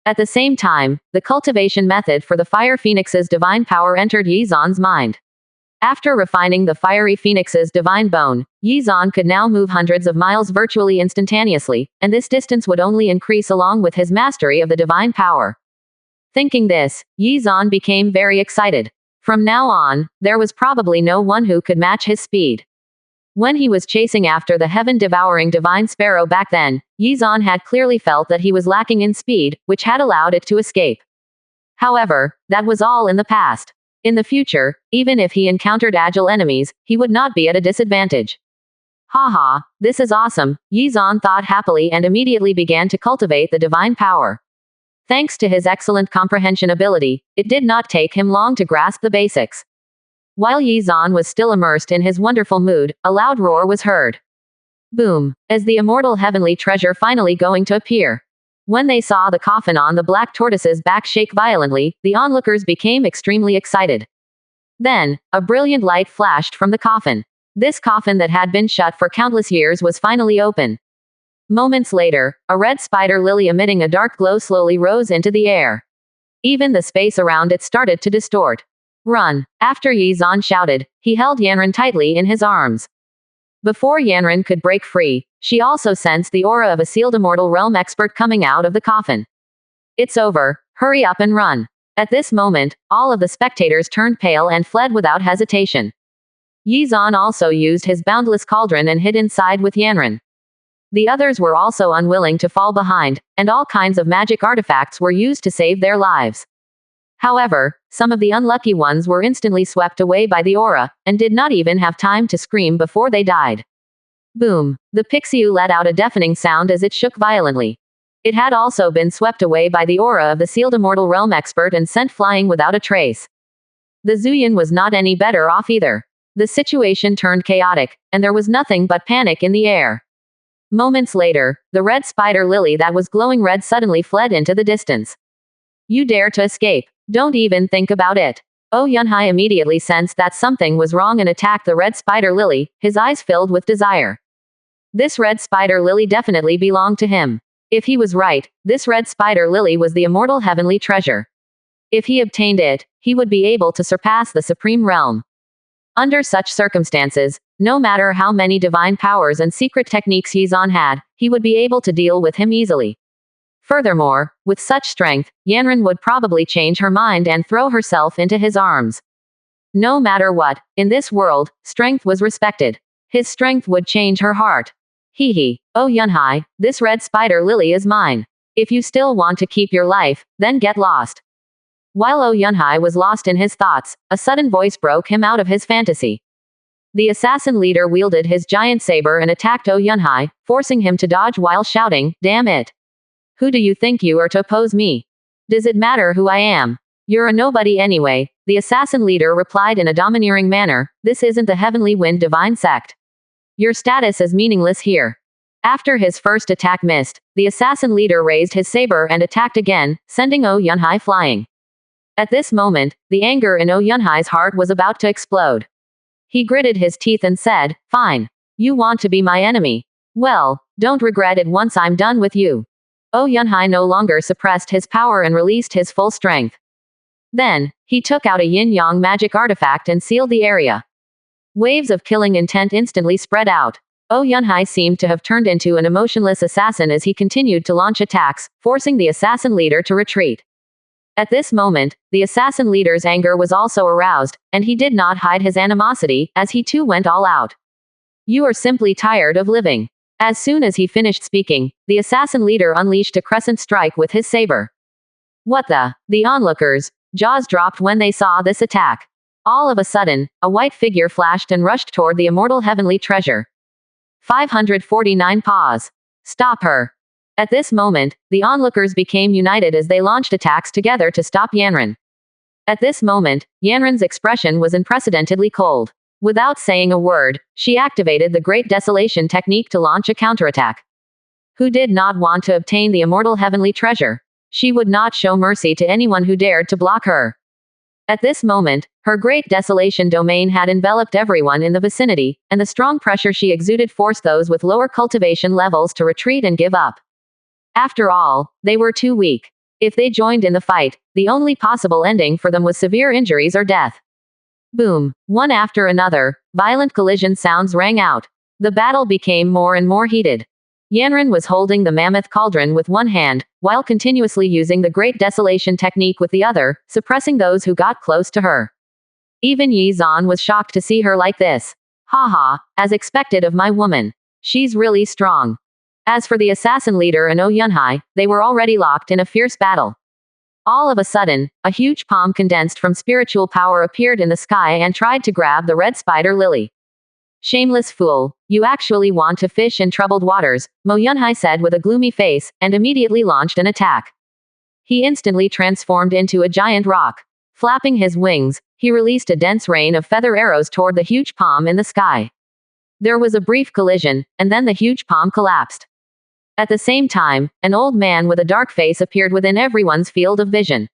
At the same time, the cultivation method for the fire phoenix's divine power entered Yizan's mind. After refining the fiery phoenix's divine bone, Yizan could now move hundreds of miles virtually instantaneously, and this distance would only increase along with his mastery of the divine power. Thinking this, Yizan became very excited. From now on, there was probably no one who could match his speed. When he was chasing after the heaven-devouring divine sparrow back then, Yizan had clearly felt that he was lacking in speed, which had allowed it to escape. However, that was all in the past. In the future, even if he encountered agile enemies, he would not be at a disadvantage. Haha, this is awesome, Yizan thought happily and immediately began to cultivate the divine power. Thanks to his excellent comprehension ability, it did not take him long to grasp the basics. While Yizan was still immersed in his wonderful mood, a loud roar was heard. Boom! As the immortal heavenly treasure finally going to appear. When they saw the coffin on the black tortoise's back shake violently, the onlookers became extremely excited. Then, a brilliant light flashed from the coffin. This coffin that had been shut for countless years was finally open. Moments later, a red spider lily emitting a dark glow slowly rose into the air. Even the space around it started to distort. Run! After Yizan shouted, he held Yanran tightly in his arms. Before Yanran could break free, she also sensed the aura of a sealed immortal realm expert coming out of the coffin. It's over, hurry up and run. At this moment, all of the spectators turned pale and fled without hesitation. Yizan also used his boundless cauldron and hid inside with Yanran. The others were also unwilling to fall behind, and all kinds of magic artifacts were used to save their lives. However, some of the unlucky ones were instantly swept away by the aura, and did not even have time to scream before they died. Boom! The Pixiu let out a deafening sound as it shook violently. It had also been swept away by the aura of the sealed immortal realm expert and sent flying without a trace. The Zuyan was not any better off either. The situation turned chaotic, and there was nothing but panic in the air. Moments later, the red spider lily that was glowing red suddenly fled into the distance. You dare to escape. Don't even think about it. Oh Yunhai immediately sensed that something was wrong and attacked the red spider lily, his eyes filled with desire. This red spider lily definitely belonged to him. If he was right, this red spider lily was the immortal heavenly treasure. If he obtained it, he would be able to surpass the supreme realm. Under such circumstances, no matter how many divine powers and secret techniques Yizan had, he would be able to deal with him easily. Furthermore, with such strength, Yanran would probably change her mind and throw herself into his arms. No matter what, in this world, strength was respected. His strength would change her heart. Hee hee. Oh Yunhai, this red spider lily is mine. If you still want to keep your life, then get lost. While Oh Yunhai was lost in his thoughts, a sudden voice broke him out of his fantasy. The assassin leader wielded his giant saber and attacked Oh Yunhai, forcing him to dodge while shouting, "Damn it! Who do you think you are to oppose me? Does it matter who I am? You're a nobody anyway," the assassin leader replied in a domineering manner. "This isn't the Heavenly Wind Divine Sect. Your status is meaningless here." After his first attack missed, the assassin leader raised his saber and attacked again, sending Oh Yunhai flying. At this moment, the anger in Oh Yunhai's heart was about to explode. He gritted his teeth and said, "Fine. You want to be my enemy? Well, don't regret it once I'm done with you." Oh Yunhai no longer suppressed his power and released his full strength. Then, he took out a yin-yang magic artifact and sealed the area. Waves of killing intent instantly spread out. Oh Yunhai seemed to have turned into an emotionless assassin as he continued to launch attacks, forcing the assassin leader to retreat. At this moment, the assassin leader's anger was also aroused, and he did not hide his animosity, as he too went all out. "You are simply tired of living." As soon as he finished speaking, the assassin leader unleashed a crescent strike with his saber. What the? The onlookers' jaws dropped when they saw this attack. All of a sudden, a white figure flashed and rushed toward the immortal heavenly treasure. 549 Pause. Stop her. At this moment, the onlookers became united as they launched attacks together to stop Yanran. At this moment, Yanran's expression was unprecedentedly cold. Without saying a word, she activated the Great Desolation technique to launch a counterattack. Who did not want to obtain the immortal heavenly treasure? She would not show mercy to anyone who dared to block her. At this moment, her Great Desolation domain had enveloped everyone in the vicinity, and the strong pressure she exuded forced those with lower cultivation levels to retreat and give up. After all, they were too weak. If they joined in the fight, the only possible ending for them was severe injuries or death. Boom. One after another, violent collision sounds rang out. The battle became more and more heated. Yanran was holding the mammoth cauldron with one hand, while continuously using the Great Desolation technique with the other, suppressing those who got close to her. Even Yi Zan was shocked to see her like this. Haha, as expected of my woman. She's really strong. As for the assassin leader and Oh Yunhai, they were already locked in a fierce battle. All of a sudden, a huge palm condensed from spiritual power appeared in the sky and tried to grab the red spider lily. Shameless fool, you actually want to fish in troubled waters, Mo Yunhai said with a gloomy face, and immediately launched an attack. He instantly transformed into a giant rock. Flapping his wings, he released a dense rain of feather arrows toward the huge palm in the sky. There was a brief collision, and then the huge palm collapsed. At the same time, an old man with a dark face appeared within everyone's field of vision.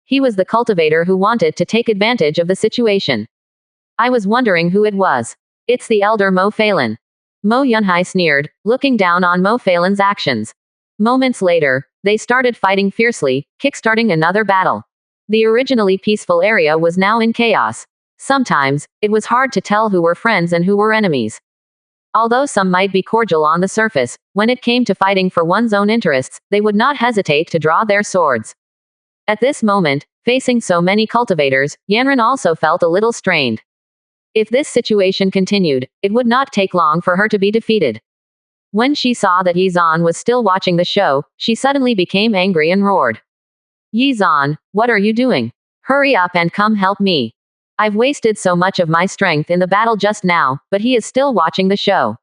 He was the cultivator who wanted to take advantage of the situation. I was wondering who it was. It's the elder Mo Phelan. Mo Yunhai sneered, looking down on Mo Phelan's actions. Moments later, they started fighting fiercely, kickstarting another battle. The originally peaceful area was now in chaos. Sometimes, it was hard to tell who were friends and who were enemies. Although some might be cordial on the surface, when it came to fighting for one's own interests, they would not hesitate to draw their swords. At this moment, facing so many cultivators, Yanran also felt a little strained. If this situation continued, it would not take long for her to be defeated. When she saw that Yi Zan was still watching the show, she suddenly became angry and roared. Yi Zan, what are you doing? Hurry up and come help me. I've wasted so much of my strength in the battle just now, but he is still watching the show.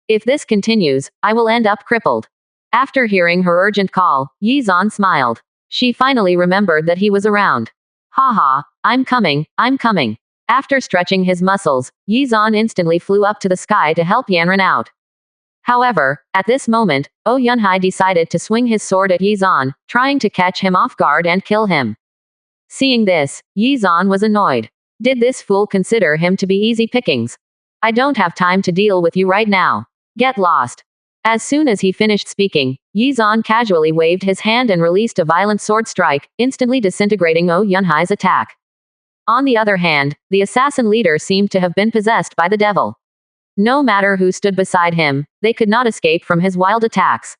If this continues, I will end up crippled. After hearing her urgent call, Yi Zan smiled. She finally remembered that he was around. Haha, I'm coming, I'm coming. After stretching his muscles, Yi Zan instantly flew up to the sky to help Yanran out. However, at this moment, Oh Yunhai decided to swing his sword at Yi Zan, trying to catch him off guard and kill him. Seeing this, Yi Zan was annoyed. Did this fool consider him to be easy pickings? I don't have time to deal with you right now. Get lost. As soon as he finished speaking, Yi Zan casually waved his hand and released a violent sword strike, instantly disintegrating Oh Yunhai's attack. On the other hand, the assassin leader seemed to have been possessed by the devil. No matter who stood beside him, they could not escape from his wild attacks.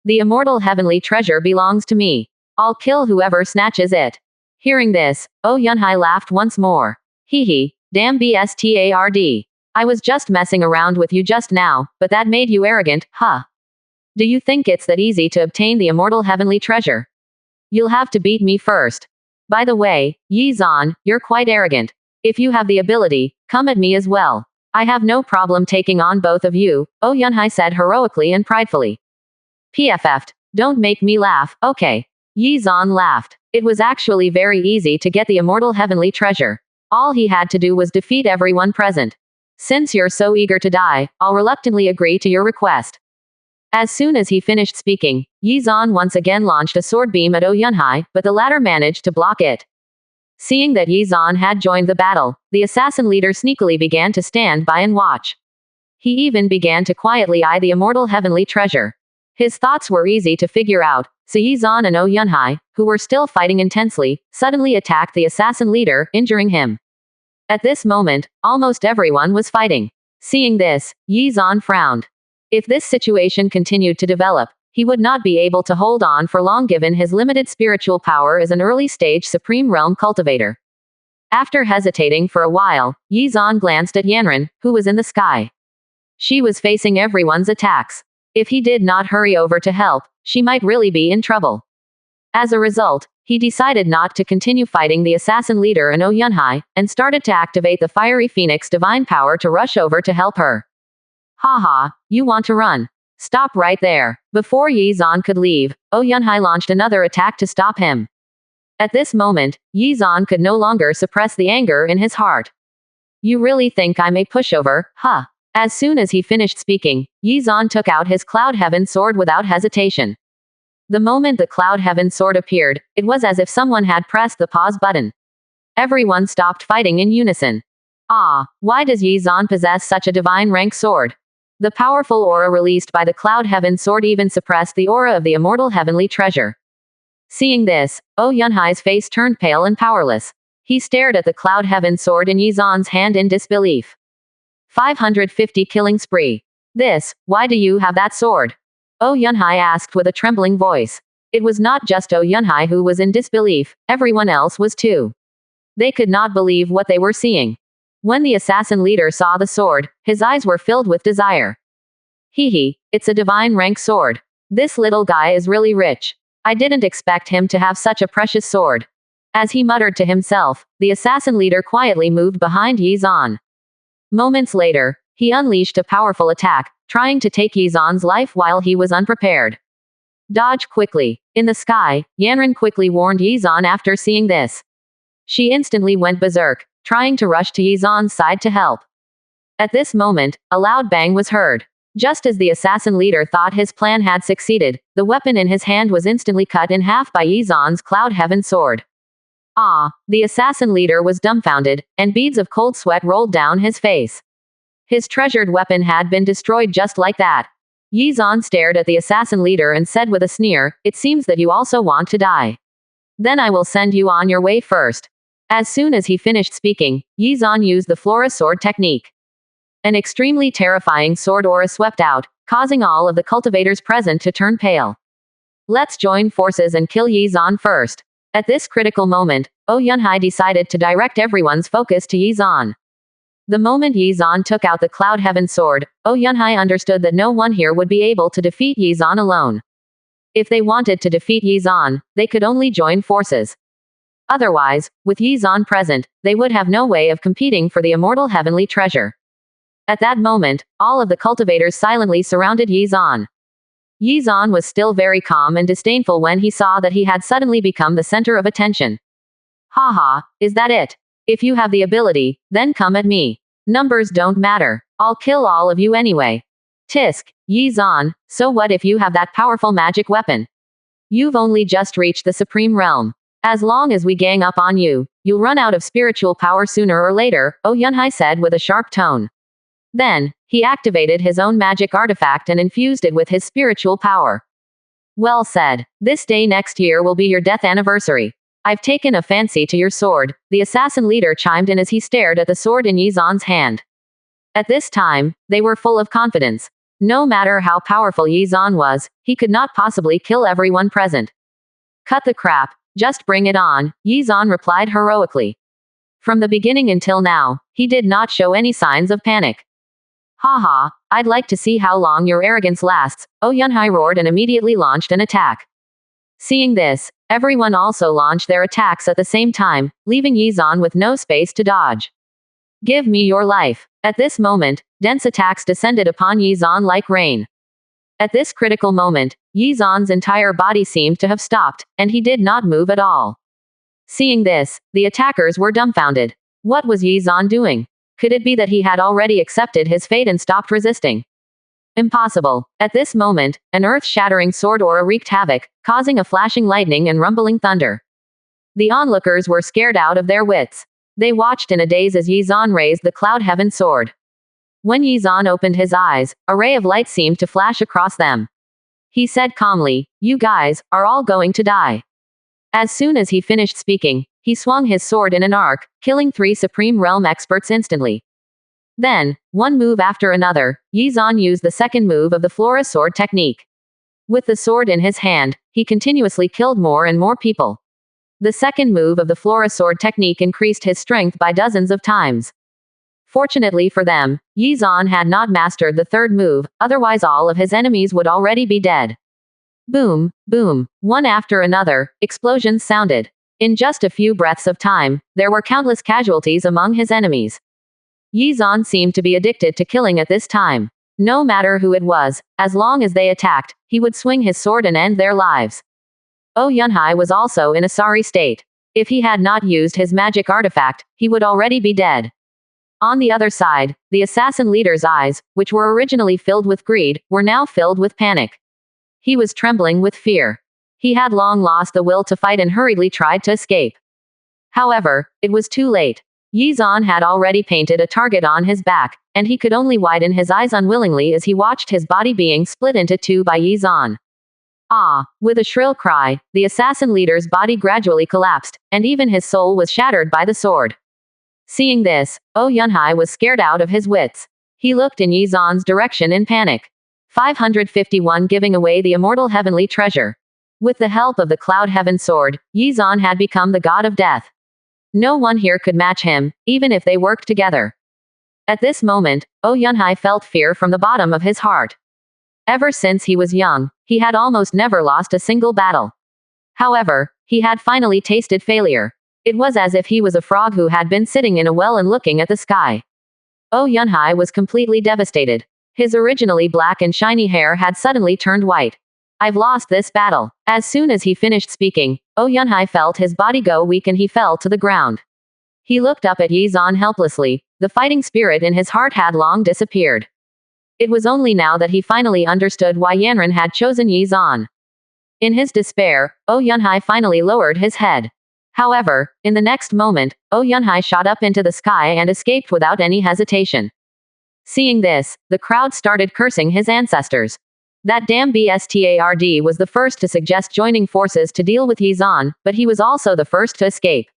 The immortal heavenly treasure belongs to me. I'll kill whoever snatches it. Hearing this, Oh Yunhai laughed once more. Hee hee, damn bstard. I was just messing around with you just now, but that made you arrogant, huh? Do you think it's that easy to obtain the immortal heavenly treasure? You'll have to beat me first. By the way, Yi Zan, you're quite arrogant. If you have the ability, come at me as well. I have no problem taking on both of you, Oh Yunhai said heroically and pridefully. PFF'd, don't make me laugh, okay. Yi Zan laughed. It was actually very easy to get the immortal heavenly treasure. All he had to do was defeat everyone present. Since you're so eager to die, I'll reluctantly agree to your request. As soon as he finished speaking, Yi Zan once again launched a sword beam at Oh Yunhai, but the latter managed to block it. Seeing that Yi Zan had joined the battle, the assassin leader sneakily began to stand by and watch. He even began to quietly eye the immortal heavenly treasure. His thoughts were easy to figure out, so Yi Zan and Oh Yunhai, who were still fighting intensely, suddenly attacked the assassin leader, injuring him. At this moment, almost everyone was fighting. Seeing this, Yi Zan frowned. If this situation continued to develop, he would not be able to hold on for long given his limited spiritual power as an early-stage Supreme Realm cultivator. After hesitating for a while, Yi Zan glanced at Yanran, who was in the sky. She was facing everyone's attacks. If he did not hurry over to help, she might really be in trouble. As a result, he decided not to continue fighting the assassin leader and Oh Yunhai, and started to activate the fiery phoenix divine power to rush over to help her. Haha, you want to run? Stop right there. Before Yi Zan could leave, Oh Yunhai launched another attack to stop him. At this moment, Yi Zan could no longer suppress the anger in his heart. You really think I'm a pushover, huh? As soon as he finished speaking, Yi Zan took out his Cloud Heaven sword without hesitation. The moment the Cloud Heaven sword appeared, it was as if someone had pressed the pause button. Everyone stopped fighting in unison. Why does Yi Zan possess such a divine rank sword? The powerful aura released by the Cloud Heaven sword even suppressed the aura of the immortal heavenly treasure. Seeing this, Yunhai's face turned pale and powerless. He stared at the Cloud Heaven sword in Yi Zan's hand in disbelief. 550 killing spree. Why do you have that sword? Yunhai asked with a trembling voice. It was not just Yunhai who was in disbelief, everyone else was too. They could not believe what they were seeing. When the assassin leader saw the sword, his eyes were filled with desire. It's a divine rank sword. This little guy is really rich. I didn't expect him to have such a precious sword. As he muttered to himself, the assassin leader quietly moved behind Yi Zan. Moments later, he unleashed a powerful attack, trying to take Yi Zan's life while he was unprepared. Dodge quickly. In the sky, Yanran quickly warned Yi Zan after seeing this. She instantly went berserk, trying to rush to Yi Zan's side to help. At this moment, a loud bang was heard. Just as the assassin leader thought his plan had succeeded, the weapon in his hand was instantly cut in half by Yi Zan's Cloud Heaven sword. The assassin leader was dumbfounded, and beads of cold sweat rolled down his face. His treasured weapon had been destroyed just like that. Yi Zan stared at the assassin leader and said with a sneer, "It seems that you also want to die. Then I will send you on your way first." As soon as he finished speaking, Yi Zan used the Flora sword technique. An extremely terrifying sword aura swept out, causing all of the cultivators present to turn pale. Let's join forces and kill Yi Zan first. At this critical moment, Yunhai decided to direct everyone's focus to Yi Zan. The moment Yi Zan took out the Cloud Heaven sword, Yunhai understood that no one here would be able to defeat Yi Zan alone. If they wanted to defeat Yi Zan, they could only join forces. Otherwise, with Yi Zan present, they would have no way of competing for the immortal heavenly treasure. At that moment, all of the cultivators silently surrounded Yi Zan. Yi Zan was still very calm and disdainful when he saw that he had suddenly become the center of attention. Is that it? If you have the ability, then come at me. Numbers don't matter. I'll kill all of you anyway. Tisk, Yi Zan, so what if you have that powerful magic weapon? You've only just reached the supreme realm. As long as we gang up on you, you'll run out of spiritual power sooner or later, Yunhai said with a sharp tone. Then, he activated his own magic artifact and infused it with his spiritual power. Well said. This day next year will be your death anniversary. I've taken a fancy to your sword, the assassin leader chimed in as he stared at the sword in Yi Zan's hand. At this time, they were full of confidence. No matter how powerful Yi Zan was, he could not possibly kill everyone present. Cut the crap, just bring it on, Yi Zan replied heroically. From the beginning until now, he did not show any signs of panic. I'd like to see how long your arrogance lasts, Yunhai roared and immediately launched an attack. Seeing this, everyone also launched their attacks at the same time, leaving Yi Zan with no space to dodge. Give me your life. At this moment, dense attacks descended upon Yi Zan like rain. At this critical moment, Yi Zan's entire body seemed to have stopped, and he did not move at all. Seeing this, the attackers were dumbfounded. What was Yi Zan doing? Could it be that he had already accepted his fate and stopped resisting? Impossible. At this moment, an earth-shattering sword aura wreaked havoc, causing a flashing lightning and rumbling thunder. The onlookers were scared out of their wits. They watched in a daze as Yi Zan raised the Cloud Heaven sword. When Yi Zan opened his eyes, a ray of light seemed to flash across them. He said calmly, "You guys are all going to die." As soon as he finished speaking, he swung his sword in an arc, killing 3 Supreme Realm experts instantly. Then, one move after another, Yi Zan used the second move of the Flora sword technique. With the sword in his hand, he continuously killed more and more people. The second move of the Flora sword technique increased his strength by dozens of times. Fortunately for them, Yi Zan had not mastered the third move, otherwise all of his enemies would already be dead. Boom, boom, one after another, explosions sounded. In just a few breaths of time, there were countless casualties among his enemies. Yi Zan seemed to be addicted to killing at this time. No matter who it was, as long as they attacked, he would swing his sword and end their lives. Yunhai was also in a sorry state. If he had not used his magic artifact, he would already be dead. On the other side, the assassin leader's eyes, which were originally filled with greed, were now filled with panic. He was trembling with fear. He had long lost the will to fight and hurriedly tried to escape. However, it was too late. Yi Zan had already painted a target on his back, and he could only widen his eyes unwillingly as he watched his body being split into two by Yi Zan. Ah! With a shrill cry, the assassin leader's body gradually collapsed, and even his soul was shattered by the sword. Seeing this, Oh Yunhai was scared out of his wits. He looked in Yi Zan's direction in panic. 551 Giving away the immortal heavenly treasure. With the help of the Cloud Heaven sword, Yi Zan had become the god of death. No one here could match him, even if they worked together. At this moment, Oh Yunhai felt fear from the bottom of his heart. Ever since he was young, he had almost never lost a single battle. However, he had finally tasted failure. It was as if he was a frog who had been sitting in a well and looking at the sky. Oh Yunhai was completely devastated. His originally black and shiny hair had suddenly turned white. I've lost this battle. As soon as he finished speaking, Oh Yunhai felt his body go weak and he fell to the ground. He looked up at Yi Zan helplessly. The fighting spirit in his heart had long disappeared. It was only now that he finally understood why Yanran had chosen Yi Zan. In his despair, Oh Yunhai finally lowered his head. However, in the next moment, Oh Yunhai shot up into the sky and escaped without any hesitation. Seeing this, the crowd started cursing his ancestors. That damn bastard was the first to suggest joining forces to deal with Yi Zan, but he was also the first to escape.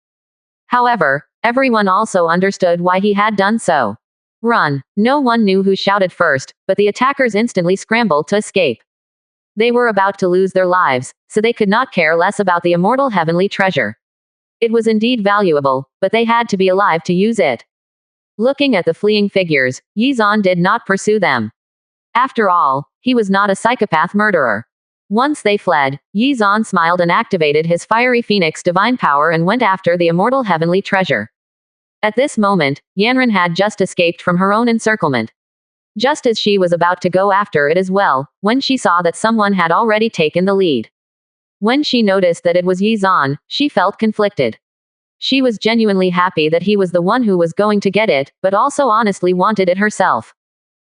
However, everyone also understood why he had done so. Run! No one knew who shouted first, but the attackers instantly scrambled to escape. They were about to lose their lives, so they could not care less about the immortal heavenly treasure. It was indeed valuable, but they had to be alive to use it. Looking at the fleeing figures, Yi Zan did not pursue them. After all, he was not a psychopath murderer. Once they fled, Yi Zan smiled and activated his fiery phoenix divine power and went after the immortal heavenly treasure. At this moment, Yanran had just escaped from her own encirclement. Just as she was about to go after it as well, when she saw that someone had already taken the lead. When she noticed that it was Yi Zan, she felt conflicted. She was genuinely happy that he was the one who was going to get it, but also honestly wanted it herself.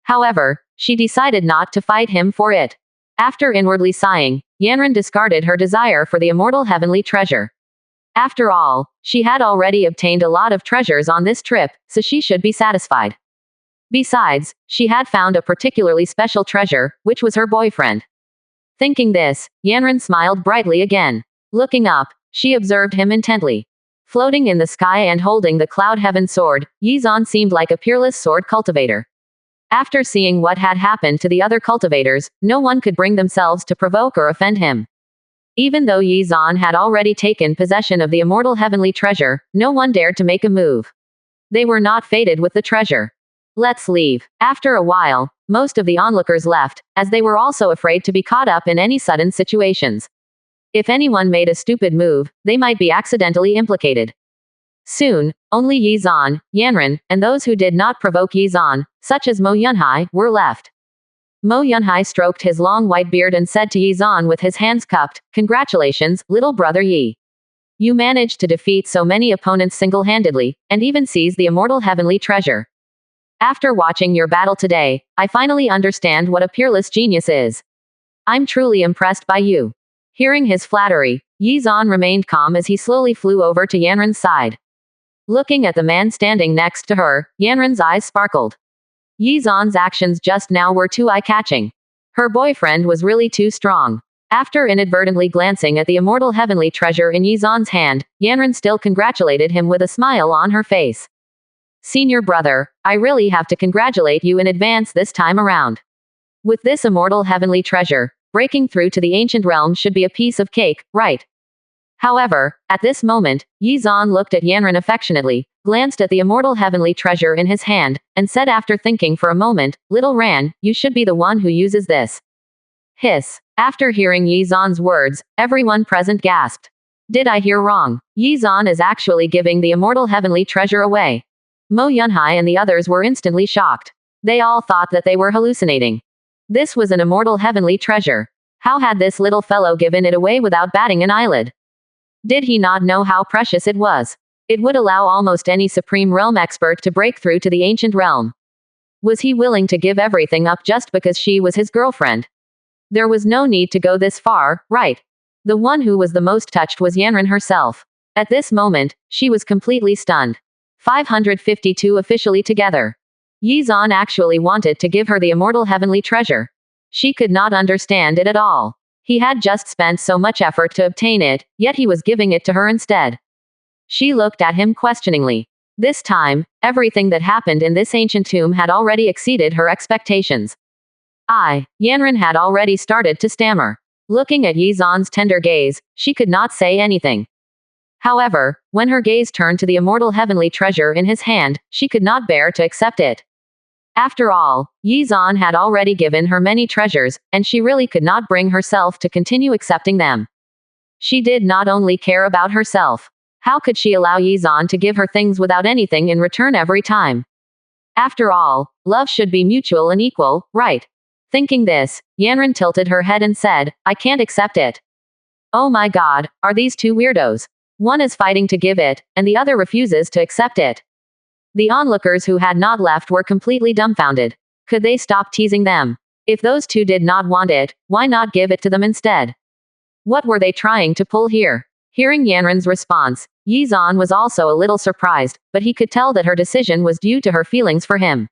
However, she decided not to fight him for it. After inwardly sighing, Yanran discarded her desire for the immortal heavenly treasure. After all, she had already obtained a lot of treasures on this trip, so she should be satisfied. Besides, she had found a particularly special treasure, which was her boyfriend. Thinking this, Yanran smiled brightly again. Looking up, she observed him intently. Floating in the sky and holding the Cloud Heaven sword, Yi Zan seemed like a peerless sword cultivator. After seeing what had happened to the other cultivators, no one could bring themselves to provoke or offend him. Even though Yi Zan had already taken possession of the immortal heavenly treasure, no one dared to make a move. They were not fated with the treasure. Let's leave. After a while, most of the onlookers left, as they were also afraid to be caught up in any sudden situations. If anyone made a stupid move, they might be accidentally implicated. Soon, only Yi Zan, Yanran, and those who did not provoke Yi Zan, such as Mo Yunhai, were left. Mo Yunhai stroked his long white beard and said to Yi Zan with his hands cupped, "Congratulations, little brother Yi. You managed to defeat so many opponents single-handedly, and even seize the immortal heavenly treasure. After watching your battle today, I finally understand what a peerless genius is. I'm truly impressed by you." Hearing his flattery, Yi Zan remained calm as he slowly flew over to Yanran's side. Looking at the man standing next to her, Yanran's eyes sparkled. Yi Zan's actions just now were too eye-catching. Her boyfriend was really too strong. After inadvertently glancing at the immortal heavenly treasure in Yi Zan's hand, Yanran still congratulated him with a smile on her face. "Senior brother, I really have to congratulate you in advance this time around. With this immortal heavenly treasure, breaking through to the ancient realm should be a piece of cake, right?" However, at this moment, Yi Zan looked at Yanran affectionately, glanced at the immortal heavenly treasure in his hand, and said after thinking for a moment, "Little Ran, you should be the one who uses this." Hiss. After hearing Yi Zan's words, everyone present gasped. Did I hear wrong? Yi Zan is actually giving the immortal heavenly treasure away. Mo Yunhai and the others were instantly shocked. They all thought that they were hallucinating. This was an immortal heavenly treasure. How had this little fellow given it away without batting an eyelid? Did he not know how precious it was? It would allow almost any Supreme Realm expert to break through to the ancient realm. Was he willing to give everything up just because she was his girlfriend? There was no need to go this far, right? The one who was the most touched was Yanran herself. At this moment, she was completely stunned. 552 officially together. Yizan actually wanted to give her the immortal heavenly treasure. She could not understand it at all. He had just spent so much effort to obtain it, yet he was giving it to her instead. She looked at him questioningly. This time, everything that happened in this ancient tomb had already exceeded her expectations. Yanran had already started to stammer. Looking at Yizan's tender gaze, she could not say anything. However, when her gaze turned to the immortal heavenly treasure in his hand, she could not bear to accept it. After all, Yizan had already given her many treasures, and she really could not bring herself to continue accepting them. She did not only care about herself. How could she allow Yizan to give her things without anything in return every time? After all, love should be mutual and equal, right? Thinking this, Yanran tilted her head and said, I can't accept it. Oh my god, are these two weirdos? One is fighting to give it, and the other refuses to accept it. The onlookers who had not left were completely dumbfounded. Could they stop teasing them? If those two did not want it, why not give it to them instead? What were they trying to pull here? Hearing Yanran's response, Yizan was also a little surprised, but he could tell that her decision was due to her feelings for him.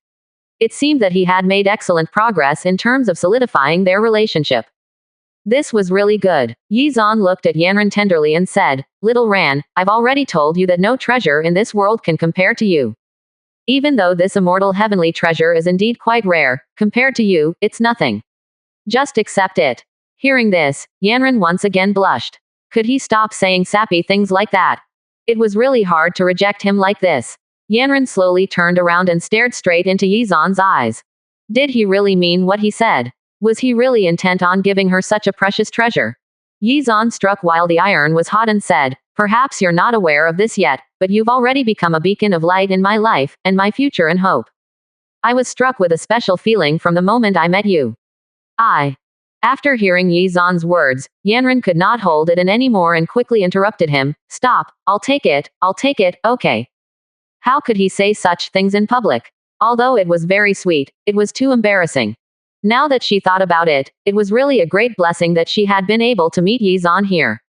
It seemed that he had made excellent progress in terms of solidifying their relationship. This was really good. Yizan looked at Yanran tenderly and said, Little Ran, I've already told you that no treasure in this world can compare to you. Even though this immortal heavenly treasure is indeed quite rare, compared to you, it's nothing. Just accept it. Hearing this, Yanran once again blushed. Could he stop saying sappy things like that? It was really hard to reject him like this. Yanran slowly turned around and stared straight into Yizan's eyes. Did he really mean what he said? Was he really intent on giving her such a precious treasure? Yizan struck while the iron was hot and said, Perhaps you're not aware of this yet, but you've already become a beacon of light in my life, and my future and hope. I was struck with a special feeling from the moment I met you. After hearing Yizan's words, Yanran could not hold it in anymore and quickly interrupted him. Stop, I'll take it, okay. How could he say such things in public? Although it was very sweet, it was too embarrassing. Now that she thought about it, it was really a great blessing that she had been able to meet Yizan here.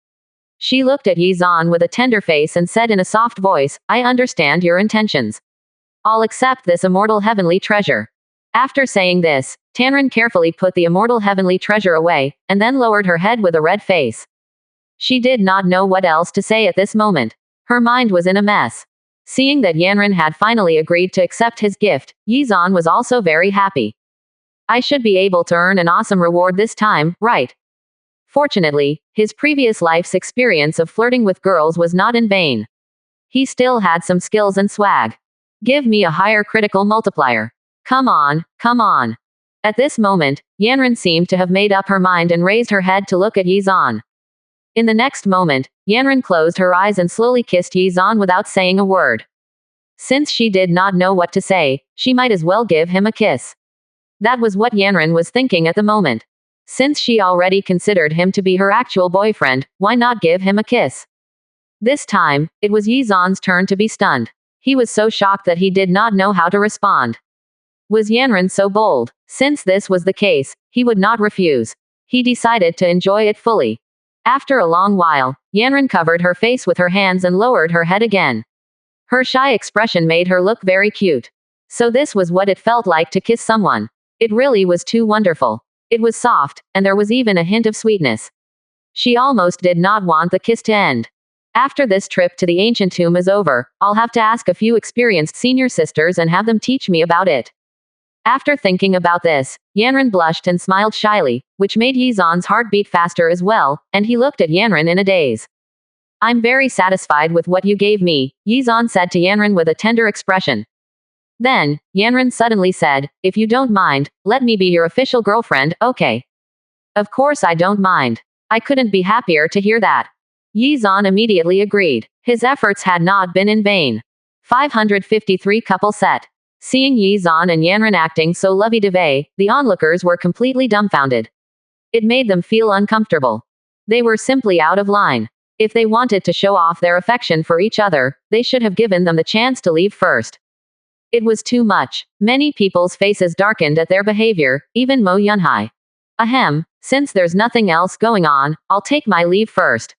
She looked at Yizan with a tender face and said in a soft voice, I understand your intentions. I'll accept this immortal heavenly treasure. After saying this, Tanran carefully put the immortal heavenly treasure away, and then lowered her head with a red face. She did not know what else to say at this moment. Her mind was in a mess. Seeing that Yanran had finally agreed to accept his gift, Yizan was also very happy. I should be able to earn an awesome reward this time, right? Fortunately, his previous life's experience of flirting with girls was not in vain. He still had some skills and swag. Give me a higher critical multiplier. Come on. At this moment, Yanran seemed to have made up her mind and raised her head to look at Yizan. In the next moment, Yanran closed her eyes and slowly kissed Yizan without saying a word. Since she did not know what to say, she might as well give him a kiss. That was what Yanran was thinking at the moment. Since she already considered him to be her actual boyfriend, why not give him a kiss? This time, it was Yizan's turn to be stunned. He was so shocked that he did not know how to respond. Was Yanran so bold? Since this was the case, he would not refuse. He decided to enjoy it fully. After a long while, Yanran covered her face with her hands and lowered her head again. Her shy expression made her look very cute. So this was what it felt like to kiss someone. It really was too wonderful. It was soft, and there was even a hint of sweetness. She almost did not want the kiss to end. After this trip to the ancient tomb is over, I'll have to ask a few experienced senior sisters and have them teach me about it. After thinking about this, Yanran blushed and smiled shyly, which made Yizan's heart beat faster as well, and he looked at Yanran in a daze. I'm very satisfied with what you gave me, Yizan said to Yanran with a tender expression. Then, Yanran suddenly said, if you don't mind, let me be your official girlfriend, okay? Of course I don't mind. I couldn't be happier to hear that. Yizan immediately agreed. His efforts had not been in vain. 553 couple set. Seeing Yizan and Yanran acting so lovey-dovey, the onlookers were completely dumbfounded. It made them feel uncomfortable. They were simply out of line. If they wanted to show off their affection for each other, they should have given them the chance to leave first. It was too much. Many people's faces darkened at their behavior, even Mo Yunhai. Ahem, since there's nothing else going on, I'll take my leave first.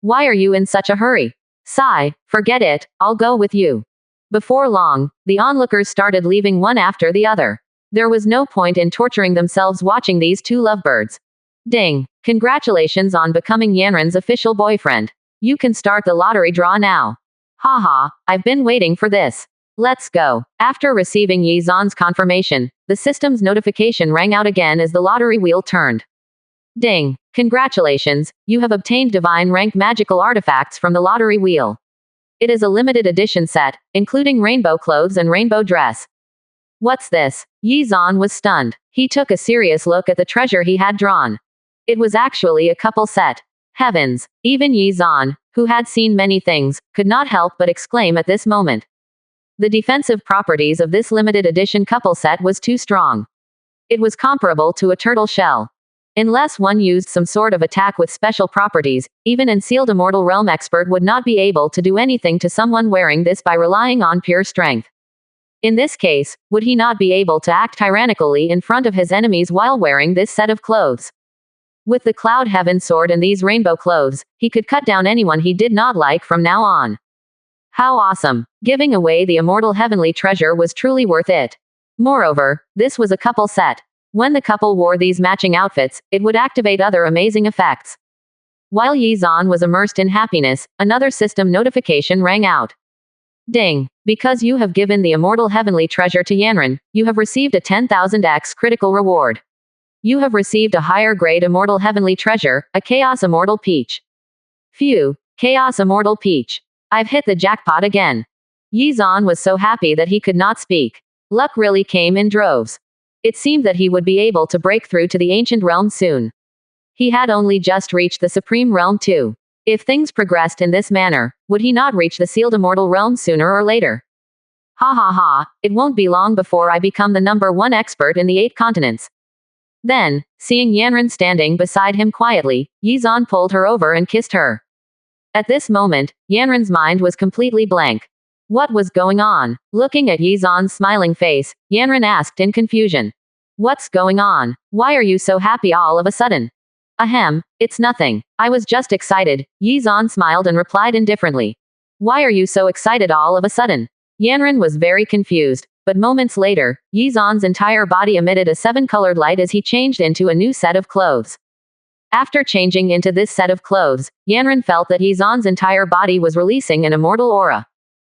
Why are you in such a hurry? Sigh, forget it, I'll go with you. Before long, the onlookers started leaving one after the other. There was no point in torturing themselves watching these two lovebirds. Ding. Congratulations on becoming Yanren's official boyfriend. You can start the lottery draw now. Haha, I've been waiting for this. Let's go. After receiving Yi Zan's confirmation, the system's notification rang out again as the lottery wheel turned. Ding. Congratulations, you have obtained divine rank magical artifacts from the lottery wheel. It is a limited edition set, including rainbow clothes and rainbow dress. What's this? Yi Zan was stunned. He took a serious look at the treasure he had drawn. It was actually a couple set. Heavens, even Yi Zan, who had seen many things, could not help but exclaim at this moment. The defensive properties of this limited edition couple set was too strong. It was comparable to a turtle shell. Unless one used some sort of attack with special properties, even an sealed immortal realm expert would not be able to do anything to someone wearing this by relying on pure strength. In this case, would he not be able to act tyrannically in front of his enemies while wearing this set of clothes? With the Cloud Heaven sword and these rainbow clothes, he could cut down anyone he did not like from now on. How awesome! Giving away the immortal heavenly treasure was truly worth it. Moreover, this was a couple set. When the couple wore these matching outfits, it would activate other amazing effects. While Yi Zan was immersed in happiness, another system notification rang out. Ding! Because you have given the immortal heavenly treasure to Yanren, you have received a 10,000x critical reward. You have received a higher grade immortal heavenly treasure, a Chaos Immortal Peach. Phew, Chaos Immortal Peach. I've hit the jackpot again. Yi Zan was so happy that he could not speak. Luck really came in droves. It seemed that he would be able to break through to the ancient realm soon. He had only just reached the supreme realm too. If things progressed in this manner, would he not reach the sealed immortal realm sooner or later? Ha ha ha, it won't be long before I become the #1 expert in the 8 continents. Then, seeing Yanren standing beside him quietly, Yi Zan pulled her over and kissed her. At this moment, Yanren's mind was completely blank. What was going on? Looking at Yi Zan's smiling face, Yanren asked in confusion. What's going on? Why are you so happy all of a sudden? Ahem, it's nothing. I was just excited, Yi Zan smiled and replied indifferently. Why are you so excited all of a sudden? Yanren was very confused, but moments later, Yi Zan's entire body emitted a 7-colored light as he changed into a new set of clothes. After changing into this set of clothes, Yanren felt that Yi Zan's entire body was releasing an immortal aura.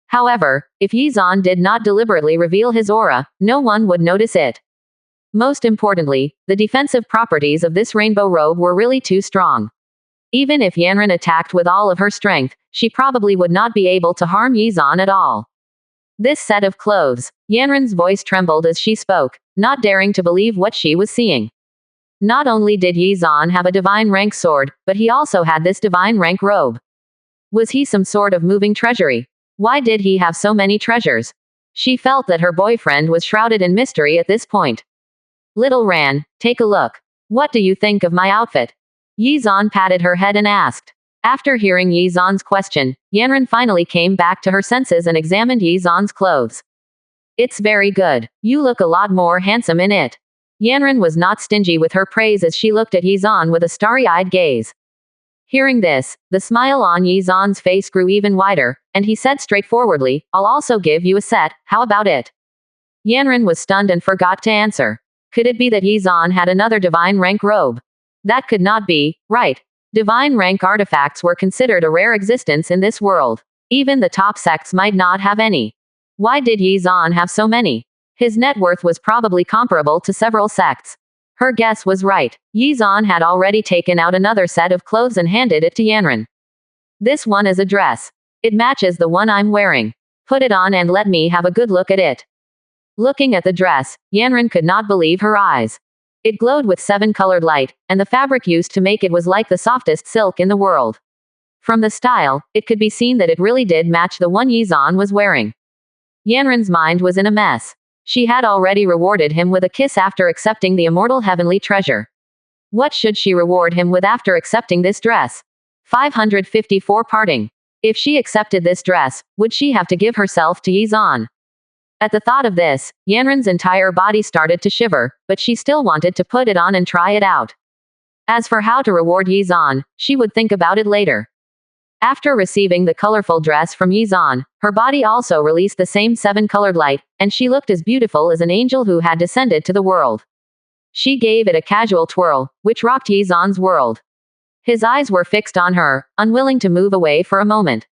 However, if Yi Zan did not deliberately reveal his aura, no one would notice it. Most importantly, the defensive properties of this rainbow robe were really too strong. Even if Yanren attacked with all of her strength, she probably would not be able to harm Yi Zan at all. This set of clothes. Yanren's voice trembled as she spoke, not daring to believe what she was seeing. Not only did Yi Zan have a divine rank sword, but he also had this divine rank robe. Was he some sort of moving treasury? Why did he have so many treasures? She felt that her boyfriend was shrouded in mystery at this point. Little Ran, take a look. What do you think of my outfit? Yi Zan patted her head and asked. After hearing Yi Zan's question, Yanren finally came back to her senses and examined Yi Zan's clothes. It's very good. You look a lot more handsome in it. Yanren was not stingy with her praise as she looked at Yi Zan with a starry-eyed gaze. Hearing this, the smile on Yi Zan's face grew even wider, and he said straightforwardly, I'll also give you a set, how about it? Yanren was stunned and forgot to answer. Could it be that Yi Zan had another divine rank robe? That could not be, right? Divine rank artifacts were considered a rare existence in this world. Even the top sects might not have any. Why did Yi Zan have so many? His net worth was probably comparable to several sects. Her guess was right. Yi Zan had already taken out another set of clothes and handed it to Yanren. This one is a dress. It matches the one I'm wearing. Put it on and let me have a good look at it. Looking at the dress, Yanren could not believe her eyes. It glowed with 7-colored light, and the fabric used to make it was like the softest silk in the world. From the style, it could be seen that it really did match the one Yi Zan was wearing. Yanren's mind was in a mess. She had already rewarded him with a kiss after accepting the immortal heavenly treasure. What should she reward him with after accepting this dress? 554 Parting. If she accepted this dress, would she have to give herself to Yizan? At the thought of this, Yanran's entire body started to shiver, but she still wanted to put it on and try it out. As for how to reward Yizan, she would think about it later. After receiving the colorful dress from Yizan, her body also released the same 7-colored light, and she looked as beautiful as an angel who had descended to the world. She gave it a casual twirl, which rocked Yizan's world. His eyes were fixed on her, unwilling to move away for a moment.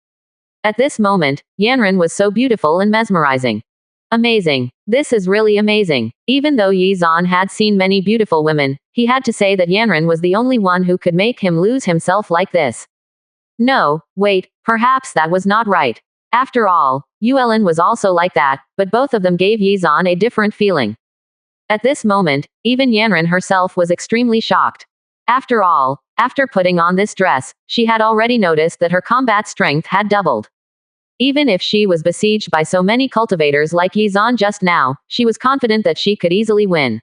At this moment, Yanran was so beautiful and mesmerizing. Amazing. This is really amazing. Even though Yizan had seen many beautiful women, he had to say that Yanran was the only one who could make him lose himself like this. No, wait, perhaps that was not right. After all, Yuelin was also like that, but both of them gave Yizan a different feeling. At this moment, even Yanran herself was extremely shocked. After all, after putting on this dress, she had already noticed that her combat strength had doubled. Even if she was besieged by so many cultivators like Yizan just now, she was confident that she could easily win.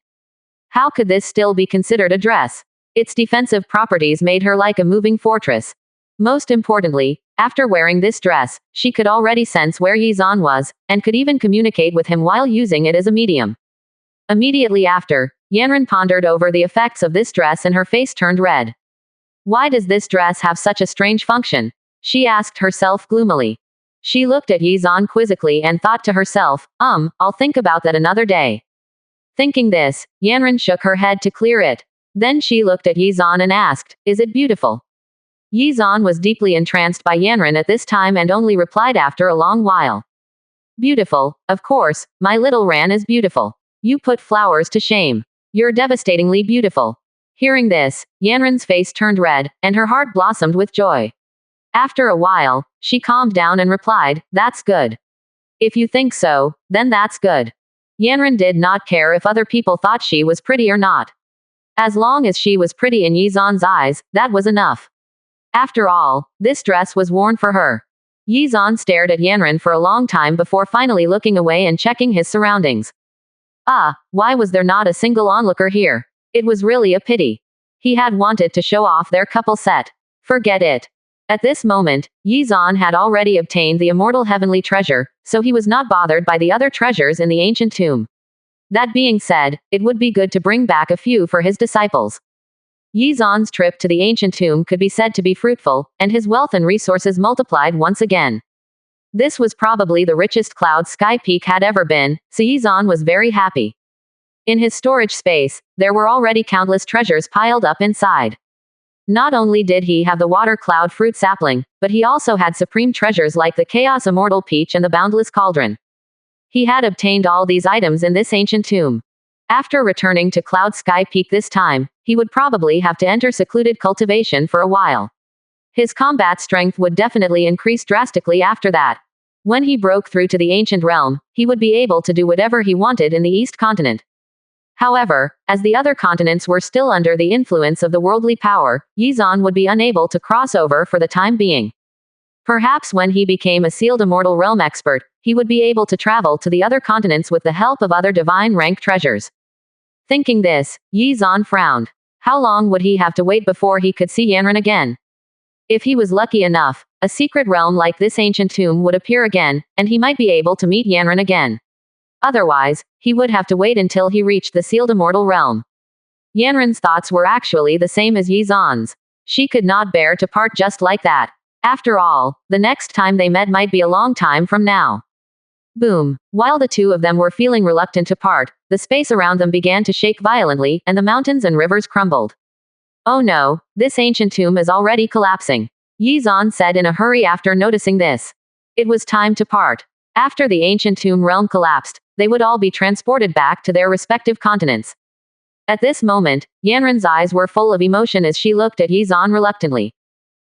How could this still be considered a dress? Its defensive properties made her like a moving fortress. Most importantly, after wearing this dress, she could already sense where Yizan was, and could even communicate with him while using it as a medium. Immediately after, Yanran pondered over the effects of this dress and her face turned red. Why does this dress have such a strange function? She asked herself gloomily. She looked at Yizan quizzically and thought to herself, I'll think about that another day. Thinking this, Yanran shook her head to clear it. Then she looked at Yizan and asked, is it beautiful? Yizan was deeply entranced by Yanran at this time and only replied after a long while. Beautiful, of course, my little Ran is beautiful. You put flowers to shame. You're devastatingly beautiful. Hearing this, Yanran's face turned red, and her heart blossomed with joy. After a while, she calmed down and replied, that's good. If you think so, then that's good. Yanran did not care if other people thought she was pretty or not. As long as she was pretty in Yizan's eyes, that was enough. After all, this dress was worn for her. Yizan stared at Yanran for a long time before finally looking away and checking his surroundings. Why was there not a single onlooker here? It was really a pity. He had wanted to show off their couple set. Forget it. At this moment, Yizan had already obtained the immortal heavenly treasure, so he was not bothered by the other treasures in the ancient tomb. That being said, it would be good to bring back a few for his disciples. Yizan's trip to the ancient tomb could be said to be fruitful, and his wealth and resources multiplied once again. This was probably the richest Cloud Sky Peak had ever been, so Yizan was very happy. In his storage space, there were already countless treasures piled up inside. Not only did he have the Water Cloud Fruit Sapling, but he also had supreme treasures like the Chaos Immortal Peach and the Boundless Cauldron. He had obtained all these items in this ancient tomb. After returning to Cloud Sky Peak this time, he would probably have to enter secluded cultivation for a while. His combat strength would definitely increase drastically after that. When he broke through to the ancient realm, he would be able to do whatever he wanted in the East continent. However, as the other continents were still under the influence of the worldly power, Yizan would be unable to cross over for the time being. Perhaps when he became a sealed immortal realm expert, he would be able to travel to the other continents with the help of other divine rank treasures. Thinking this, Yizan frowned. How long would he have to wait before he could see Yanran again? If he was lucky enough, a secret realm like this ancient tomb would appear again, and he might be able to meet Yanran again. Otherwise, he would have to wait until he reached the sealed immortal realm. Yanran's thoughts were actually the same as Yizan's. She could not bear to part just like that. After all, the next time they met might be a long time from now. Boom. While the two of them were feeling reluctant to part, the space around them began to shake violently, and the mountains and rivers crumbled. Oh no, this ancient tomb is already collapsing. Yizan said in a hurry after noticing this. It was time to part. After the ancient tomb realm collapsed, they would all be transported back to their respective continents. At this moment, Yanran's eyes were full of emotion as she looked at Yizan reluctantly.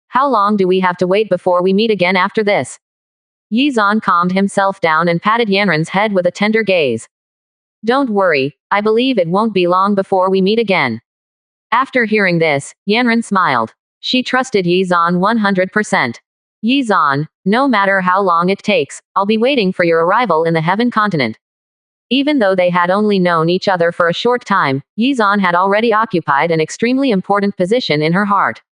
How long do we have to wait before we meet again after this? Yizan calmed himself down and patted Yanran's head with a tender gaze. Don't worry, I believe it won't be long before we meet again. After hearing this, Yanran smiled. She trusted Yizan 100%. Yizan, no matter how long it takes, I'll be waiting for your arrival in the Heaven continent. Even though they had only known each other for a short time, Yizan had already occupied an extremely important position in her heart.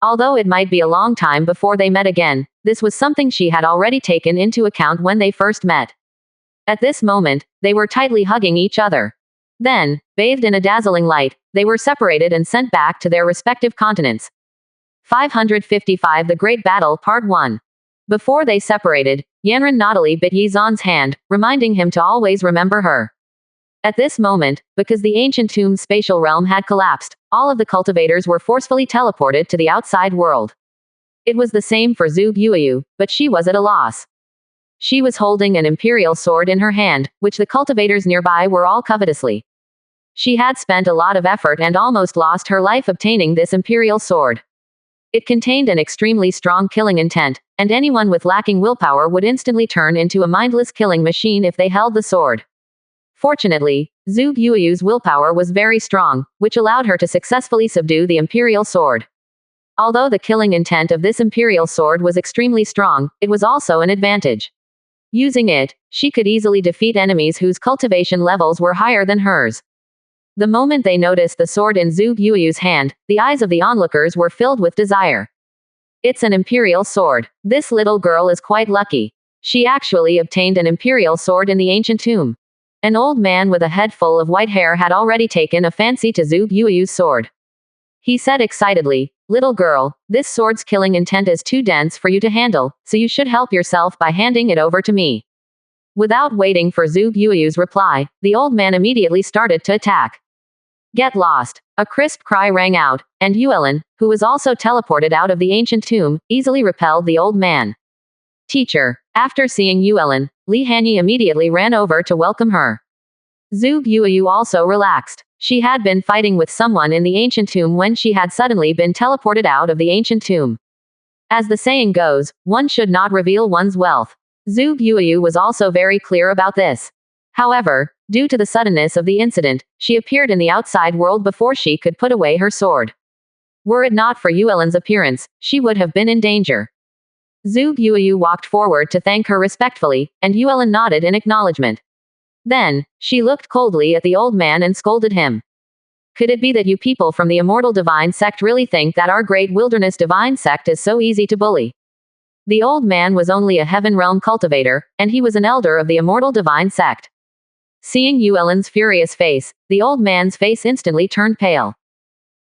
Although it might be a long time before they met again, this was something she had already taken into account when they first met. At this moment, they were tightly hugging each other. Then, bathed in a dazzling light, they were separated and sent back to their respective continents. 555 The Great Battle Part 1. Before they separated, Yanran naughtily bit Yizan's hand, reminding him to always remember her. At this moment, because the ancient tomb's spatial realm had collapsed, all of the cultivators were forcefully teleported to the outside world. It was the same for Zhu Guiyu, but she was at a loss. She was holding an imperial sword in her hand, which the cultivators nearby were all covetously. She had spent a lot of effort and almost lost her life obtaining this imperial sword. It contained an extremely strong killing intent, and anyone with lacking willpower would instantly turn into a mindless killing machine if they held the sword. Fortunately, Zhu Guiyu's willpower was very strong, which allowed her to successfully subdue the imperial sword. Although the killing intent of this imperial sword was extremely strong, it was also an advantage. Using it, she could easily defeat enemies whose cultivation levels were higher than hers. The moment they noticed the sword in Zhu Guiyu's hand, the eyes of the onlookers were filled with desire. It's an imperial sword. This little girl is quite lucky. She actually obtained an imperial sword in the ancient tomb. An old man with a head full of white hair had already taken a fancy to Zhu Guiyu's sword. He said excitedly, "Little girl, this sword's killing intent is too dense for you to handle, so you should help yourself by handing it over to me." Without waiting for Zhu Guiyu's reply, the old man immediately started to attack. "Get lost!" A crisp cry rang out, and Yuelin, who was also teleported out of the ancient tomb, easily repelled the old man. "Teacher." After seeing Yuelin, Li Hanyi immediately ran over to welcome her. Zhu Guiyu also relaxed. She had been fighting with someone in the ancient tomb when she had suddenly been teleported out of the ancient tomb. As the saying goes, one should not reveal one's wealth. Zhu Guiyu was also very clear about this. However, due to the suddenness of the incident, she appeared in the outside world before she could put away her sword. Were it not for Yuelin's appearance, she would have been in danger. Zhu Guiyu walked forward to thank her respectfully, and Yuelin nodded in acknowledgement. Then, she looked coldly at the old man and scolded him. "Could it be that you people from the Immortal Divine Sect really think that our great Wilderness Divine Sect is so easy to bully?" The old man was only a Heaven Realm cultivator, and he was an elder of the Immortal Divine Sect. Seeing Yuelin's furious face, the old man's face instantly turned pale.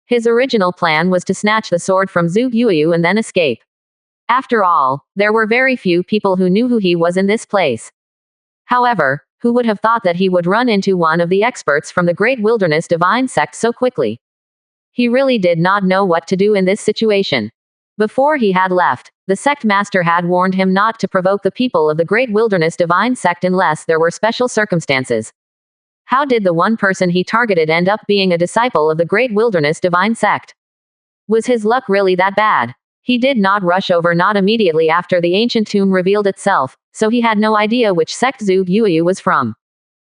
His original plan was to snatch the sword from Zhu Guiyu and then escape. After all, there were very few people who knew who he was in this place. However, who would have thought that he would run into one of the experts from the Great Wilderness Divine Sect so quickly? He really did not know what to do in this situation. Before he had left, the sect master had warned him not to provoke the people of the Great Wilderness Divine Sect unless there were special circumstances. How did the one person he targeted end up being a disciple of the Great Wilderness Divine Sect? Was his luck really that bad? He did not rush over not immediately after the ancient tomb revealed itself, so he had no idea which sect Zhu Guiyu was from.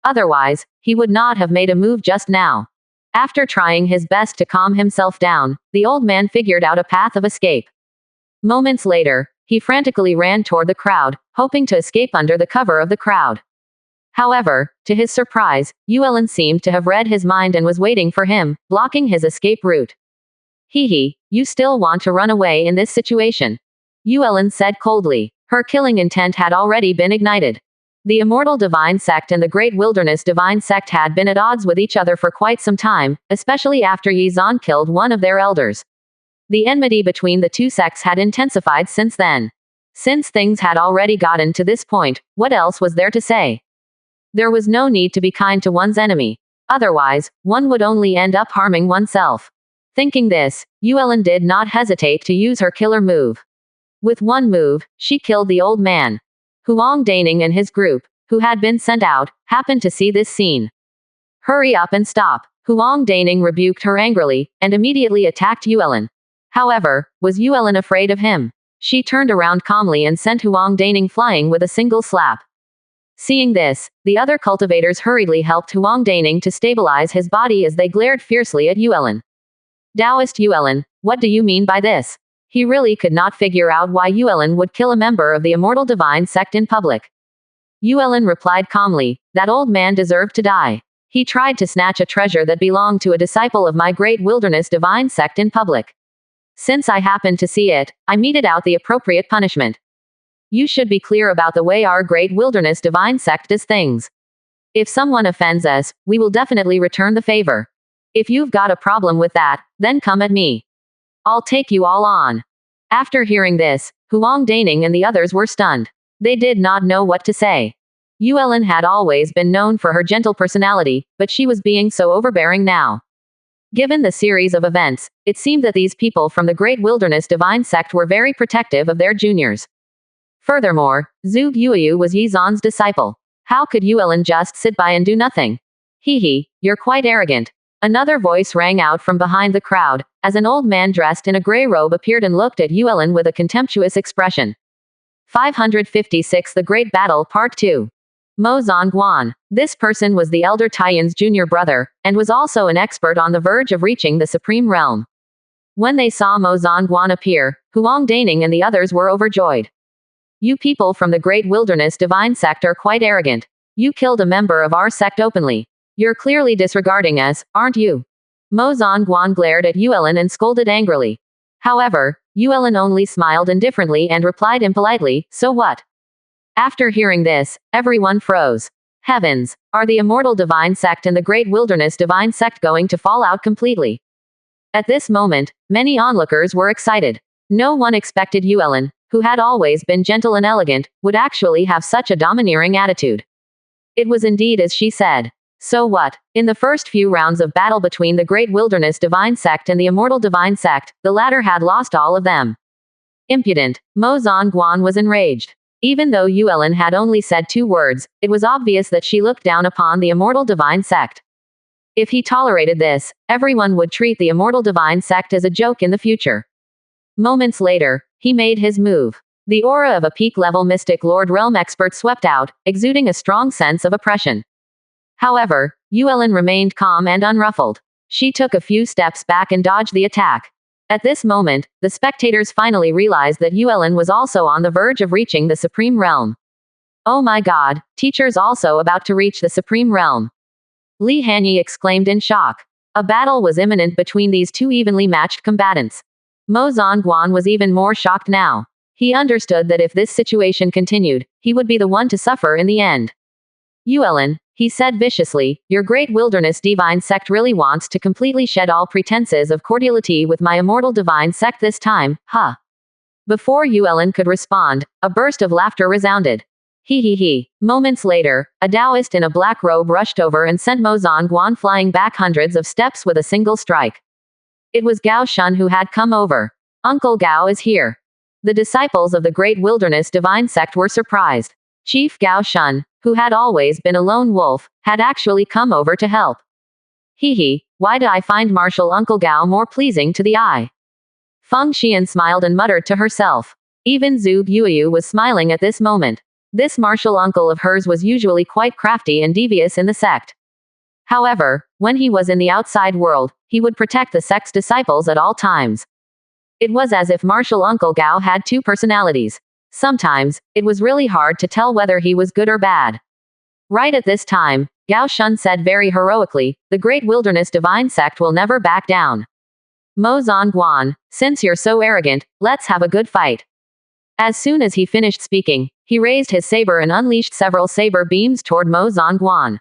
Otherwise, he would not have made a move just now. After trying his best to calm himself down, the old man figured out a path of escape. Moments later, he frantically ran toward the crowd, hoping to escape under the cover of the crowd. However, to his surprise, Yuelin seemed to have read his mind and was waiting for him, blocking his escape route. "Hee, you still want to run away in this situation?" Yuelin said coldly. Her killing intent had already been ignited. The Immortal Divine Sect and the Great Wilderness Divine Sect had been at odds with each other for quite some time, especially after Yizan killed one of their elders. The enmity between the two sects had intensified since then. Since things had already gotten to this point, what else was there to say? There was no need to be kind to one's enemy. Otherwise, one would only end up harming oneself. Thinking this, Yuelin did not hesitate to use her killer move. With one move, she killed the old man. Huang Daning and his group, who had been sent out, happened to see this scene. "Hurry up and stop." Huang Daning rebuked her angrily, and immediately attacked Yuelin. However, was Yuelin afraid of him? She turned around calmly and sent Huang Daning flying with a single slap. Seeing this, the other cultivators hurriedly helped Huang Daning to stabilize his body as they glared fiercely at Yuelin. "Taoist Yuelin, what do you mean by this?" He really could not figure out why Yuelin would kill a member of the Immortal Divine Sect in public. Yuelin replied calmly, "That old man deserved to die. He tried to snatch a treasure that belonged to a disciple of my Great Wilderness Divine Sect in public. Since I happened to see it, I meted out the appropriate punishment. You should be clear about the way our great wilderness divine sect does things. If someone offends us, we will definitely return the favor. If you've got a problem with that, then come at me. I'll take you all on. After hearing this, Huang Daning and the others were stunned. They did not know what to say. Yuelin had always been known for her gentle personality, but she was being so overbearing now. Given the series of events, it seemed that these people from the Great Wilderness Divine Sect were very protective of their juniors. Furthermore, Zhu Yuyu was Yizan's disciple. How could Yuelin just sit by and do nothing? Hee, you're quite arrogant. Another voice rang out from behind the crowd, as an old man dressed in a gray robe appeared and looked at Yuelin with a contemptuous expression. 556 The Great Battle Part 2. Mo Zongguan. This person was the elder Taiyan's junior brother, and was also an expert on the verge of reaching the Supreme Realm. When they saw Mo Zongguan appear, Huang Daning and the others were overjoyed. You people from the Great Wilderness Divine Sect are quite arrogant. You killed a member of our sect openly. You're clearly disregarding us, aren't you? Mo Zongguan glared at Yuelin and scolded angrily. However, Yuelin only smiled indifferently and replied impolitely, so what? After hearing this, everyone froze. Heavens, are the Immortal Divine Sect and the Great Wilderness Divine Sect going to fall out completely? At this moment, many onlookers were excited. No one expected Yuelin, who had always been gentle and elegant, would actually have such a domineering attitude. It was indeed as she said. So what? In the first few rounds of battle between the Great Wilderness Divine Sect and the Immortal Divine Sect, the latter had lost all of them. Impudent. Mo Zongguan was enraged. Even though Yuelin had only said 2 words, it was obvious that she looked down upon the Immortal Divine Sect. If he tolerated this, everyone would treat the Immortal Divine Sect as a joke in the future. Moments later, he made his move. The aura of a peak-level Mystic Lord Realm expert swept out, exuding a strong sense of oppression. However, Yuelin remained calm and unruffled. She took a few steps back and dodged the attack. At this moment, the spectators finally realized that Yuelin was also on the verge of reaching the Supreme Realm. Oh my god, teacher's also about to reach the Supreme Realm. Li Hanyi exclaimed in shock. A battle was imminent between these 2 evenly matched combatants. Mo Zongguan was even more shocked now. He understood that if this situation continued, he would be the one to suffer in the end. Yuelin, he said viciously, your Great Wilderness Divine Sect really wants to completely shed all pretenses of cordiality with my Immortal Divine Sect this time, huh? Before Yuelin could respond, a burst of laughter resounded. He. Moments later, a Taoist in a black robe rushed over and sent Mo Zongguan flying back hundreds of steps with a single strike. It was Gao Shun who had come over. Uncle Gao is here. The disciples of the Great Wilderness Divine Sect were surprised. Chief Gao Shun, who had always been a lone wolf, had actually come over to help. Why do I find Martial Uncle Gao more pleasing to the eye? Feng Xian smiled and muttered to herself. Even Zhu Yuyu was smiling at this moment. This martial uncle of hers was usually quite crafty and devious in the sect. However, when he was in the outside world, he would protect the sect's disciples at all times. It was as if martial Uncle Gao had 2 personalities. Sometimes, it was really hard to tell whether he was good or bad. Right at this time, Gao Shun said very heroically, the Great Wilderness Divine Sect will never back down. Mo Zongguan, since you're so arrogant, let's have a good fight. As soon as he finished speaking, he raised his saber and unleashed several saber beams toward Mo Zongguan.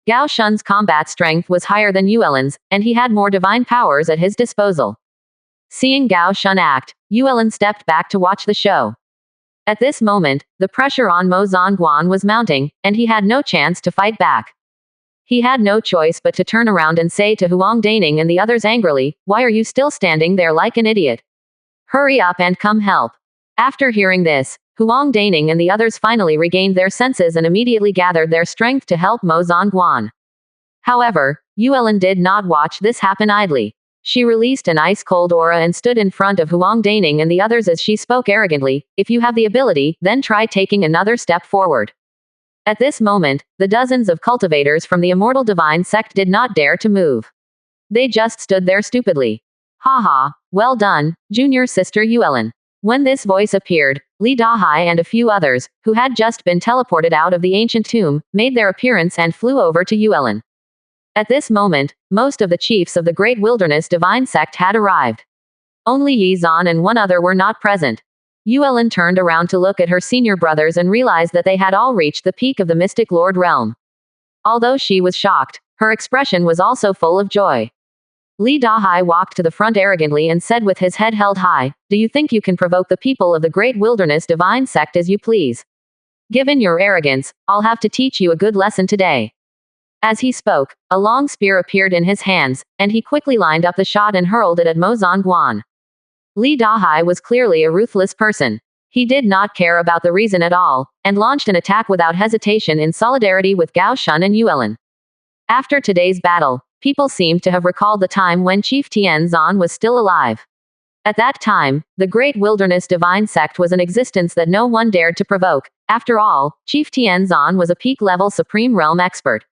Gao Shun's combat strength was higher than Yuelin's, and he had more divine powers at his disposal. Seeing Gao Shun act, Yuelin stepped back to watch the show. At this moment, the pressure on Mo Zongguan was mounting, and he had no chance to fight back. He had no choice but to turn around and say to Huang Daning and the others angrily, why are you still standing there like an idiot? Hurry up and come help. After hearing this, Huang Daning and the others finally regained their senses and immediately gathered their strength to help Mo Zongguan. However, Yuelin did not watch this happen idly. She released an ice-cold aura and stood in front of Huang Daning and the others as she spoke arrogantly, if you have the ability, then try taking another step forward. At this moment, the dozens of cultivators from the Immortal Divine Sect did not dare to move. They just stood there stupidly. Haha, well done, junior sister Yuelin. When this voice appeared, Li Dahai and a few others, who had just been teleported out of the ancient tomb, made their appearance and flew over to Yuelin. At this moment, most of the chiefs of the Great Wilderness Divine Sect had arrived. Only Yi Zan and one other were not present. Yuelin turned around to look at her senior brothers and realized that they had all reached the peak of the Mystic Lord realm. Although she was shocked, her expression was also full of joy. Li Dahai walked to the front arrogantly and said with his head held high, "Do you think you can provoke the people of the Great Wilderness Divine Sect as you please? Given your arrogance, I'll have to teach you a good lesson today." As he spoke, a long spear appeared in his hands, and he quickly lined up the shot and hurled it at Mo Zongguan. Li Dahai was clearly a ruthless person. He did not care about the reason at all, and launched an attack without hesitation in solidarity with Gao Shun and Yuelin. After today's battle, people seemed to have recalled the time when Chief Tian Zan was still alive. At that time, the Great Wilderness Divine Sect was an existence that no one dared to provoke. After all, Chief Tian Zan was a peak-level Supreme Realm expert.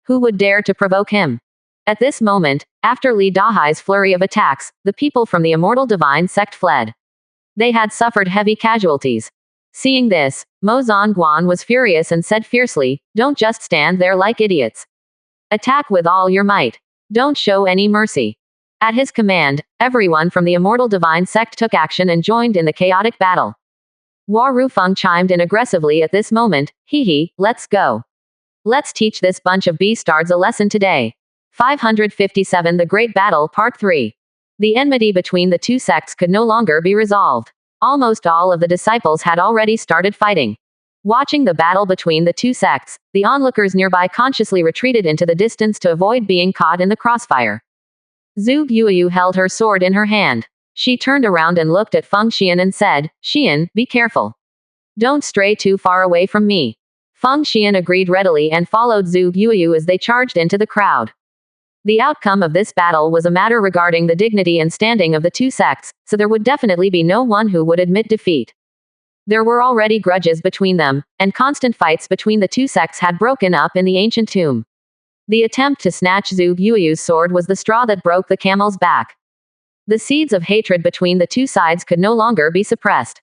Who would dare to provoke him? At this moment, after Li Dahai's flurry of attacks, the people from the Immortal Divine Sect fled. They had suffered heavy casualties. Seeing this, Mo Zongguan was furious and said fiercely, "Don't just stand there like idiots. Attack with all your might. Don't show any mercy." At his command, everyone from the Immortal Divine Sect took action and joined in the chaotic battle. Hua Rufeng chimed in aggressively at this moment, "Hee, let's go. Let's teach this bunch of beastards a lesson today." 557 The Great Battle Part 3. The enmity between the two sects could no longer be resolved. Almost all of the disciples had already started fighting. Watching the battle between the two sects, the onlookers nearby consciously retreated into the distance to avoid being caught in the crossfire. Zhu Guoyu held her sword in her hand. She turned around and looked at Feng Xian and said, "Xian, be careful. Don't stray too far away from me." Feng Xian agreed readily and followed Zhu Guoyu as they charged into the crowd. The outcome of this battle was a matter regarding the dignity and standing of the two sects, so there would definitely be no one who would admit defeat. There were already grudges between them, and constant fights between the two sects had broken up in the ancient tomb. The attempt to snatch Zhu Guoyu's sword was the straw that broke the camel's back. The seeds of hatred between the two sides could no longer be suppressed.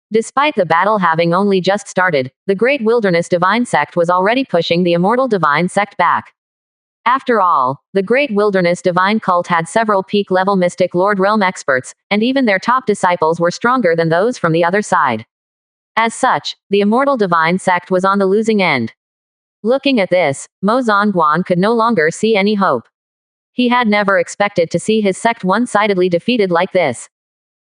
Despite the battle having only just started, the Great Wilderness Divine Sect was already pushing the Immortal Divine Sect back. After all, the Great Wilderness Divine Cult had several peak-level Mystic Lord Realm experts, and even their top disciples were stronger than those from the other side. As such, the Immortal Divine Sect was on the losing end. Looking at this, Mo Zongguan could no longer see any hope. He had never expected to see his sect one-sidedly defeated like this.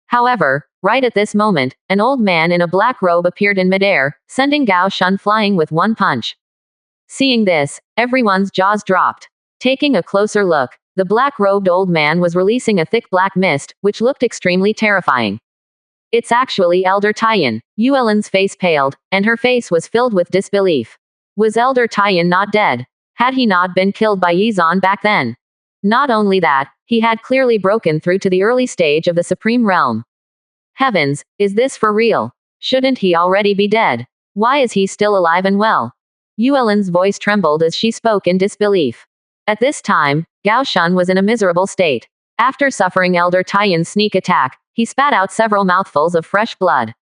However, right at this moment, an old man in a black robe appeared in midair, sending Gao Shun flying with one punch. Seeing this, everyone's jaws dropped. Taking a closer look, the black-robed old man was releasing a thick black mist, which looked extremely terrifying. "It's actually Elder Taiyan." Yuelin's face paled, and her face was filled with disbelief. Was Elder Taiyan not dead? Had he not been killed by Yi Zan back then? Not only that, he had clearly broken through to the early stage of the Supreme Realm. Heavens, is this for real? Shouldn't he already be dead? Why is he still alive and well? Yuelin's voice trembled as she spoke in disbelief. At this time, Gao Shun was in a miserable state. After suffering Elder Taiyan's sneak attack, he spat out several mouthfuls of fresh blood.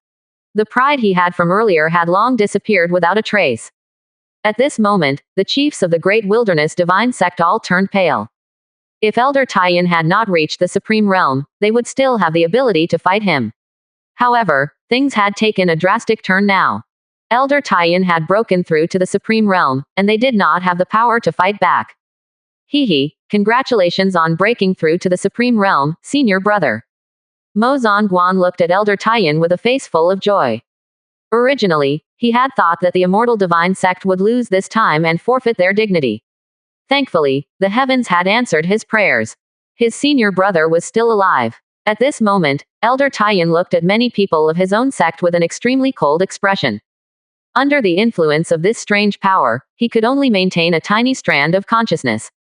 The pride he had from earlier had long disappeared without a trace. At this moment, the chiefs of the Great Wilderness Divine Sect all turned pale. If Elder Taiyan had not reached the Supreme Realm, they would still have the ability to fight him. However, things had taken a drastic turn now. Elder Taiyan had broken through to the Supreme Realm, and they did not have the power to fight back. Hee, congratulations on breaking through to the Supreme Realm, senior brother. Mo Zongguan looked at Elder Taiyan with a face full of joy. Originally, he had thought that the Immortal Divine Sect would lose this time and forfeit their dignity. Thankfully, the heavens had answered his prayers. His senior brother was still alive. At this moment, Elder Taiyan looked at many people of his own sect with an extremely cold expression. Under the influence of this strange power, he could only maintain a tiny strand of consciousness.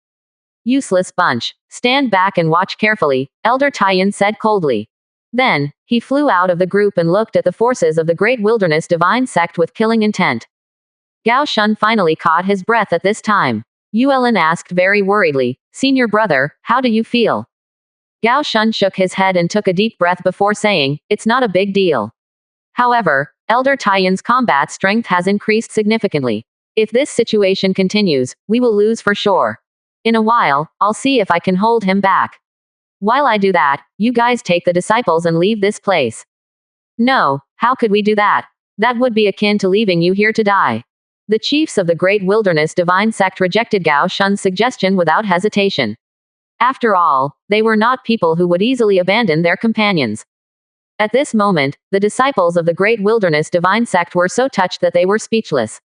"Useless bunch. Stand back and watch carefully," Elder Taiyan said coldly. Then, he flew out of the group and looked at the forces of the Great Wilderness Divine Sect with killing intent. Gao Shun finally caught his breath at this time. Yuelin asked very worriedly, "Senior brother, how do you feel?" Gao Shun shook his head and took a deep breath before saying, "It's not a big deal." However, Elder Taiyan's combat strength has increased significantly. If this situation continues, we will lose for sure. In a while, I'll see if I can hold him back. While I do that, you guys take the disciples and leave this place. No, how could we do that? That would be akin to leaving you here to die. The chiefs of the Great Wilderness Divine Sect rejected Gao Shun's suggestion without hesitation. After all, they were not people who would easily abandon their companions. At this moment, the disciples of the Great Wilderness Divine Sect were so touched that they were speechless.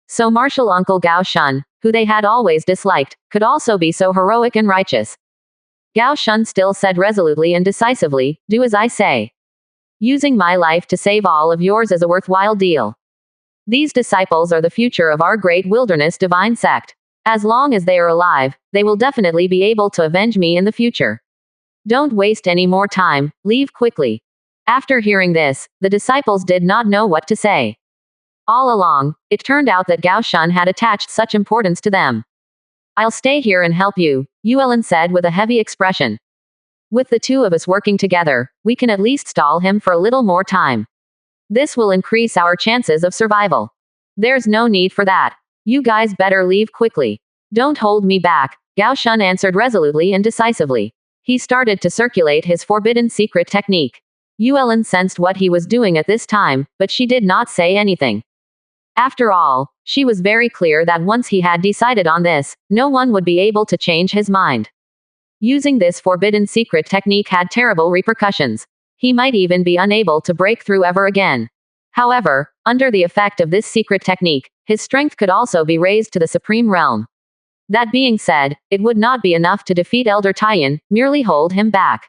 So martial Uncle Gao Shun, who they had always disliked, could also be so heroic and righteous. Gao Shun still said resolutely and decisively, "Do as I say. Using my life to save all of yours is a worthwhile deal. These disciples are the future of our Great Wilderness Divine Sect. As long as they are alive, they will definitely be able to avenge me in the future. Don't waste any more time, leave quickly." After hearing this, the disciples did not know what to say. All along, it turned out that Gao Shun had attached such importance to them. "I'll stay here and help you," Yuelin said with a heavy expression. "With the two of us working together, we can at least stall him for a little more time. This will increase our chances of survival. There's no need for that. You guys better leave quickly. Don't hold me back," Gao Shun answered resolutely and decisively. He started to circulate his forbidden secret technique. Yuelin sensed what he was doing at this time, but she did not say anything. After all, she was very clear that once he had decided on this, no one would be able to change his mind. Using this forbidden secret technique had terrible repercussions. He might even be unable to break through ever again. However, under the effect of this secret technique, his strength could also be raised to the supreme realm. That being said, it would not be enough to defeat Elder Taiyan, merely hold him back.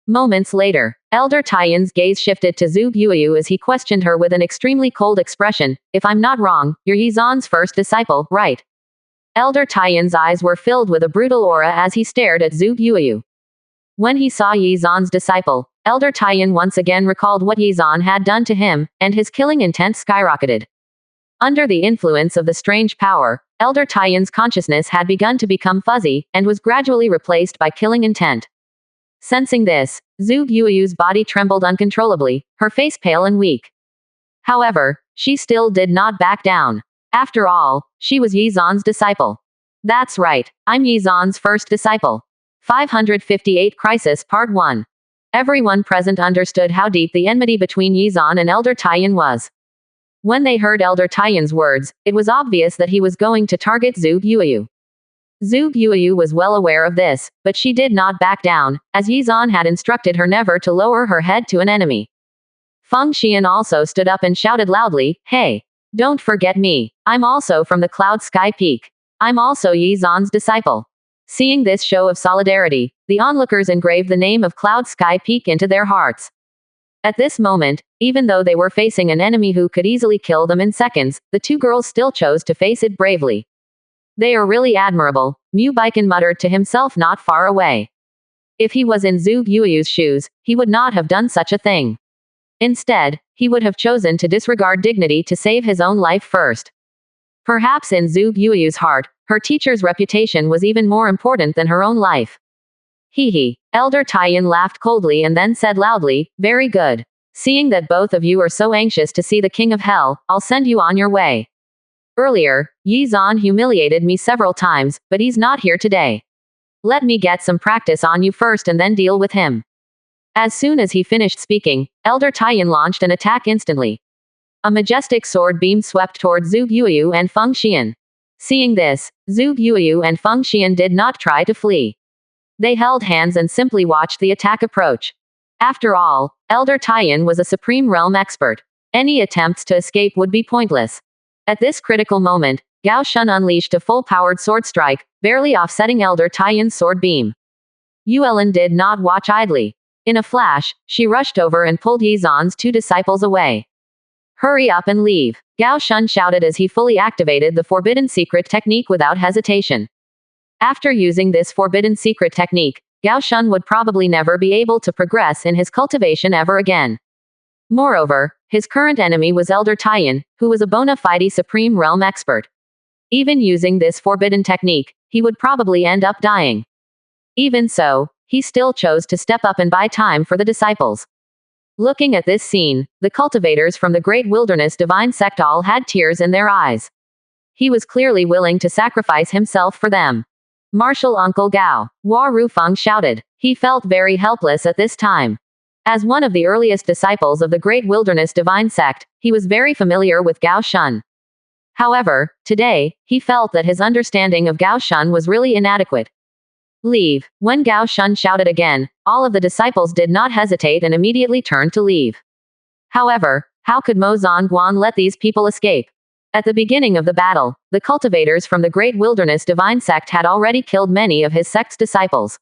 Moments later, Elder Taiyan's gaze shifted to Zhu Guiyu as he questioned her with an extremely cold expression. "If I'm not wrong, you're Yizan's first disciple, right?" Elder Taiyan's eyes were filled with a brutal aura as he stared at Zhu Guiyu. When he saw Yizan's disciple, Elder Taiyan once again recalled what Yizan had done to him, and his killing intent skyrocketed. Under the influence of the strange power, Elder Taiyan's consciousness had begun to become fuzzy, and was gradually replaced by killing intent. Sensing this, Zhu Guiyu's body trembled uncontrollably, her face pale and weak. However, she still did not back down. After all, she was Yizan's disciple. "That's right, I'm Yizan's first disciple." 558 Crisis Part 1. Everyone present understood how deep the enmity between Yizan and Elder Taiyan was. When they heard Elder Taiyan's words, it was obvious that he was going to target Zhu Guiyu. Zhu Guiyu was well aware of this, but she did not back down, as Yizan had instructed her never to lower her head to an enemy. Feng Xian also stood up and shouted loudly, "Hey! Don't forget me. I'm also from the Cloud Sky Peak. I'm also Yizan's disciple." Seeing this show of solidarity, the onlookers engraved the name of Cloud Sky Peak into their hearts. At this moment, even though they were facing an enemy who could easily kill them in seconds, the two girls still chose to face it bravely. "They are really admirable," Mu Baikan muttered to himself not far away. If he was in Zhu Guiyu's shoes, he would not have done such a thing. Instead, he would have chosen to disregard dignity to save his own life first. Perhaps in Zhu Guiyu's heart, her teacher's reputation was even more important than her own life. Hee. Elder Taiyan laughed coldly and then said loudly, "Very good. Seeing that both of you are so anxious to see the King of Hell, I'll send you on your way. Earlier, Yizan humiliated me several times, but he's not here today. Let me get some practice on you first and then deal with him." As soon as he finished speaking, Elder Taiyan launched an attack instantly. A majestic sword beam swept toward Zhu Guiyu and Feng Xian. Seeing this, Zhu Guiyu and Feng Xian did not try to flee. They held hands and simply watched the attack approach. After all, Elder Taiyan was a supreme realm expert. Any attempts to escape would be pointless. At this critical moment, Gao Shun unleashed a full-powered sword strike, barely offsetting Elder Taiyan's sword beam. Yuelin did not watch idly. In a flash, she rushed over and pulled Yizan's two disciples away. "Hurry up and leave," Gao Shun shouted as he fully activated the forbidden secret technique without hesitation. After using this forbidden secret technique, Gao Shun would probably never be able to progress in his cultivation ever again. Moreover, his current enemy was Elder Taiyan, who was a bona fide supreme realm expert. Even using this forbidden technique, he would probably end up dying. Even so, he still chose to step up and buy time for the disciples. Looking at this scene, the cultivators from the Great Wilderness Divine Sect all had tears in their eyes. He was clearly willing to sacrifice himself for them. "Martial Uncle Gao," Hua Rufeng shouted. He felt very helpless at this time. As one of the earliest disciples of the Great Wilderness Divine Sect, he was very familiar with Gao Shun. However, today, he felt that his understanding of Gao Shun was really inadequate. Leave. When Gao Shun shouted again, all of the disciples did not hesitate and immediately turned to leave. However, how could Mo Zongguan let these people escape? At the beginning of the battle, the cultivators from the Great Wilderness Divine Sect had already killed many of his sect's disciples.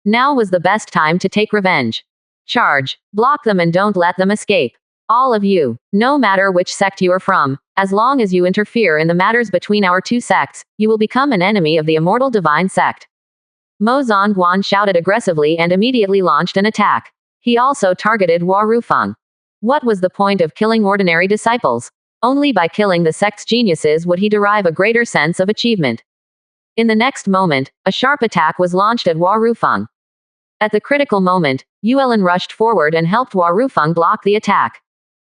Now was the best time to take revenge. Charge. Block them and don't let them escape. All of you, no matter which sect you are from, as long as you interfere in the matters between our two sects, you will become an enemy of the immortal divine sect. Mo Zongguan shouted aggressively and immediately launched an attack. He also targeted Hua Rufeng. What was the point of killing ordinary disciples? Only by killing the sect's geniuses would he derive a greater sense of achievement. In the next moment, a sharp attack was launched at Hua Rufeng. At the critical moment, Yuelin rushed forward and helped Hua Rufeng block the attack.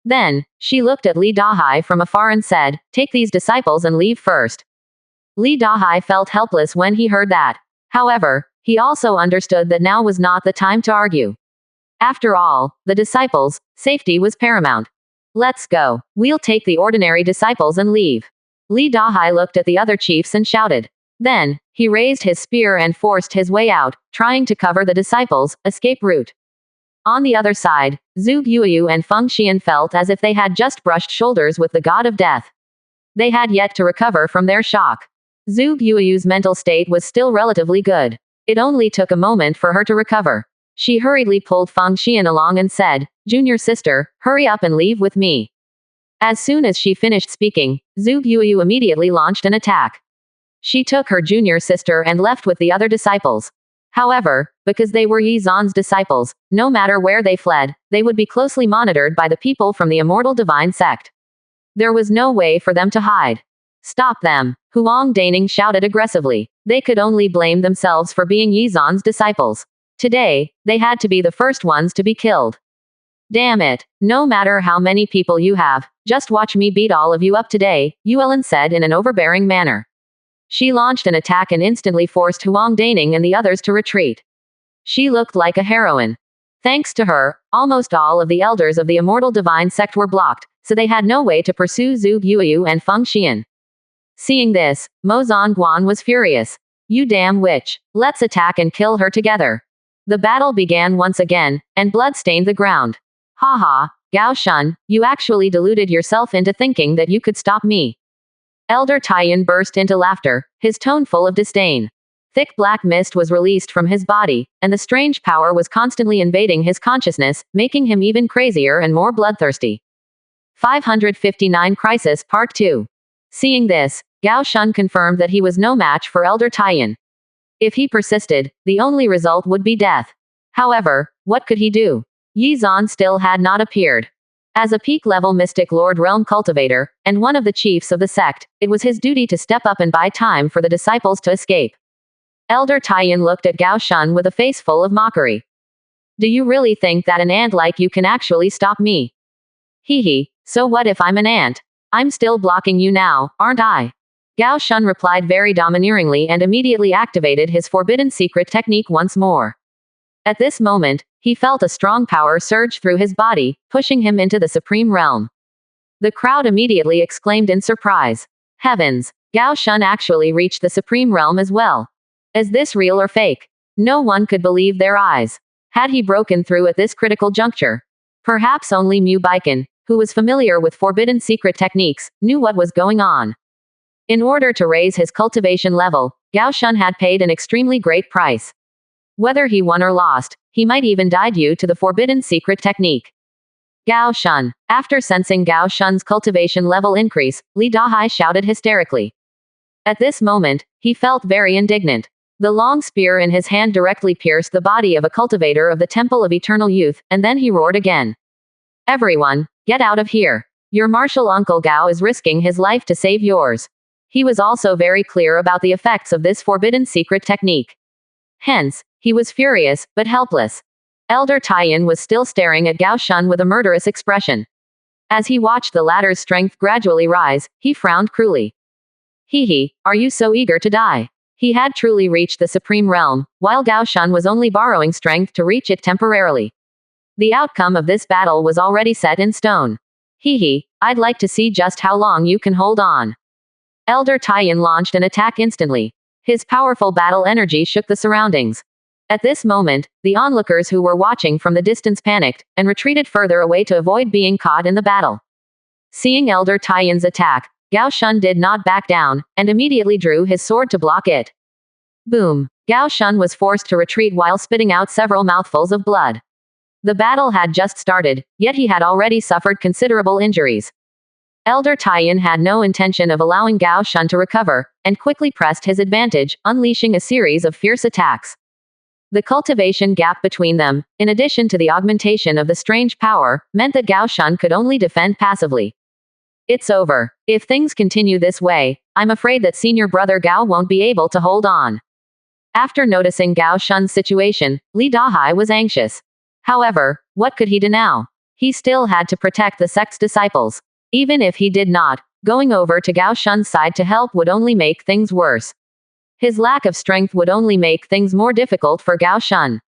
Then, she looked at Li Dahai from afar and said, "Take these disciples and leave first." Li Dahai felt helpless when he heard that. However, he also understood that now was not the time to argue. After all, the disciples' safety was paramount. Let's go. We'll take the ordinary disciples and leave. Li Dahai looked at the other chiefs and shouted. Then, he raised his spear and forced his way out, trying to cover the disciples' escape route. On the other side, Zhu Guoyu and Feng Xian felt as if they had just brushed shoulders with the god of death. They had yet to recover from their shock. Zhu Guoyu's mental state was still relatively good. It only took a moment for her to recover. She hurriedly pulled Feng Xian along and said, "Junior sister, hurry up and leave with me." As soon as she finished speaking, Zhu Guoyu immediately launched an attack. She took her junior sister and left with the other disciples. However, because they were Yi Zan's disciples, no matter where they fled, they would be closely monitored by the people from the Immortal Divine Sect. There was no way for them to hide. Stop them, Huang Daning shouted aggressively. They could only blame themselves for being Yi Zan's disciples. Today, they had to be the first ones to be killed. Damn it, no matter how many people you have, just watch me beat all of you up today, Yuelin said in an overbearing manner. She launched an attack and instantly forced Huang Daning and the others to retreat. She looked like a heroine. Thanks to her, almost all of the elders of the Immortal Divine Sect were blocked, so they had no way to pursue Zhu Guoyu and Feng Xian. Seeing this, Mo Zongguan was furious. You damn witch, let's attack and kill her together. The battle began once again, and blood stained the ground. Haha, Gao Shun, you actually deluded yourself into thinking that you could stop me. Elder Taiyan burst into laughter, his tone full of disdain. Thick black mist was released from his body, and the strange power was constantly invading his consciousness, making him even crazier and more bloodthirsty. 559 Crisis Part 2. Seeing this, Gao Shun confirmed that he was no match for Elder Taiyan. If he persisted, the only result would be death. However, what could he do? Yi Zan still had not appeared. As a peak-level Mystic Lord Realm cultivator, and one of the chiefs of the sect, it was his duty to step up and buy time for the disciples to escape. Elder Taiyan looked at Gao Shun with a face full of mockery. Do you really think that an ant like you can actually stop me? Hee, so what if I'm an ant? I'm still blocking you now, aren't I? Gao Shun replied very domineeringly and immediately activated his forbidden secret technique once more. At this moment, he felt a strong power surge through his body, pushing him into the Supreme Realm. The crowd immediately exclaimed in surprise. Heavens! Gao Shun actually reached the Supreme Realm as well. Is this real or fake? No one could believe their eyes. Had he broken through at this critical juncture? Perhaps only Mu Baiken, who was familiar with forbidden secret techniques, knew what was going on. In order to raise his cultivation level, Gao Shun had paid an extremely great price. Whether he won or lost, he might even die due to the forbidden secret technique. Gao Shun. After sensing Gao Shun's cultivation level increase, Li Dahai shouted hysterically. At this moment, he felt very indignant. The long spear in his hand directly pierced the body of a cultivator of the Temple of Eternal Youth, and then he roared again. Everyone, get out of here. Your martial uncle Gao is risking his life to save yours. He was also very clear about the effects of this forbidden secret technique. Hence, he was furious, but helpless. Elder Taiyan was still staring at Gao Shun with a murderous expression. As he watched the latter's strength gradually rise, he frowned cruelly. Hee, are you so eager to die? He had truly reached the supreme realm, while Gao Shun was only borrowing strength to reach it temporarily. The outcome of this battle was already set in stone. I'd like to see just how long you can hold on. Elder Taiyan launched an attack instantly. His powerful battle energy shook the surroundings. At this moment, the onlookers who were watching from the distance panicked, and retreated further away to avoid being caught in the battle. Seeing Elder Taiyan's attack, Gao Shun did not back down, and immediately drew his sword to block it. Boom! Gao Shun was forced to retreat while spitting out several mouthfuls of blood. The battle had just started, yet he had already suffered considerable injuries. Elder Taiyan had no intention of allowing Gao Shun to recover, and quickly pressed his advantage, unleashing a series of fierce attacks. The cultivation gap between them, in addition to the augmentation of the strange power, meant that Gao Shun could only defend passively. It's over. If things continue this way, I'm afraid that senior brother Gao won't be able to hold on. After noticing Gao Shun's situation, Li Dahai was anxious. However, what could he do now? He still had to protect the sect's disciples. Even if he did not, going over to Gao Shun's side to help would only make things worse. His lack of strength would only make things more difficult for Gao Shun.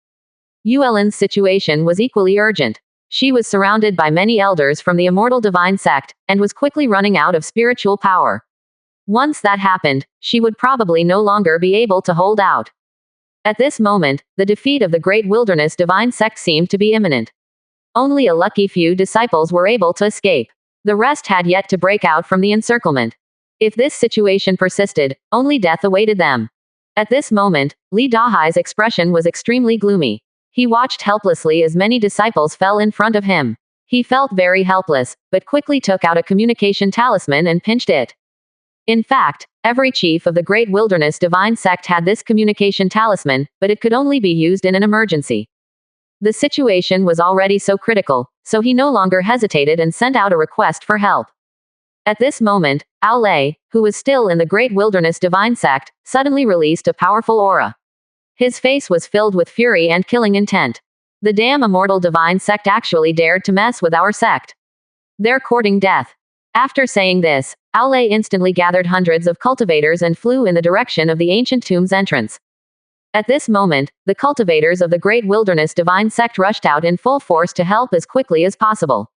Yuelin's situation was equally urgent. She was surrounded by many elders from the immortal divine sect, and was quickly running out of spiritual power. Once that happened, she would probably no longer be able to hold out. At this moment, the defeat of the great wilderness divine sect seemed to be imminent. Only a lucky few disciples were able to escape. The rest had yet to break out from the encirclement. If this situation persisted, only death awaited them. At this moment, Li Dahai's expression was extremely gloomy. He watched helplessly as many disciples fell in front of him. He felt very helpless, but quickly took out a communication talisman and pinched it. In fact, every chief of the Great Wilderness Divine Sect had this communication talisman, but it could only be used in an emergency. The situation was already so critical, so he no longer hesitated and sent out a request for help. At this moment, Ao Lei, who was still in the Great Wilderness Divine Sect, suddenly released a powerful aura. His face was filled with fury and killing intent. The damn immortal divine sect actually dared to mess with our sect. They're courting death. After saying this, Ao Lei instantly gathered hundreds of cultivators and flew in the direction of the ancient tomb's entrance. At this moment, the cultivators of the Great Wilderness Divine Sect rushed out in full force to help as quickly as possible.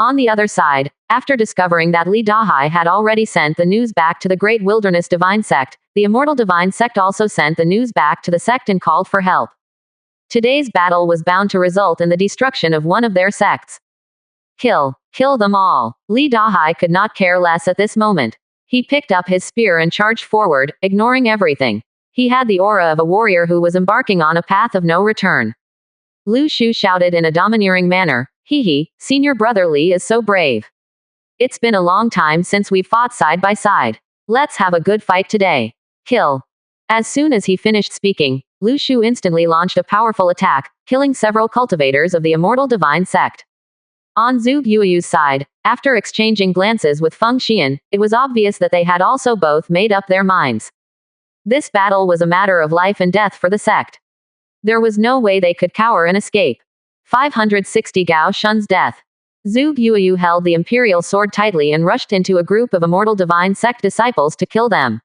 On the other side, after discovering that Li Dahai had already sent the news back to the Great Wilderness Divine Sect, the Immortal Divine Sect also sent the news back to the sect and called for help. Today's battle was bound to result in the destruction of one of their sects. Kill them all. Li Dahai could not care less at this moment. He picked up his spear and charged forward, ignoring everything. He had the aura of a warrior who was embarking on a path of no return. Lu Shu shouted in a domineering manner, senior brother Li is so brave. It's been a long time since we've fought side by side. Let's have a good fight today. Kill. As soon as he finished speaking, Lu Shu instantly launched a powerful attack, killing several cultivators of the immortal divine sect. On Zhu Yueyu's side, after exchanging glances with Feng Xian, it was obvious that they had also both made up their minds. This battle was a matter of life and death for the sect. There was no way they could cower and escape. 560 Gao Shun's death. Zhu Yueyu held the imperial sword tightly and rushed into a group of immortal divine sect disciples to kill them.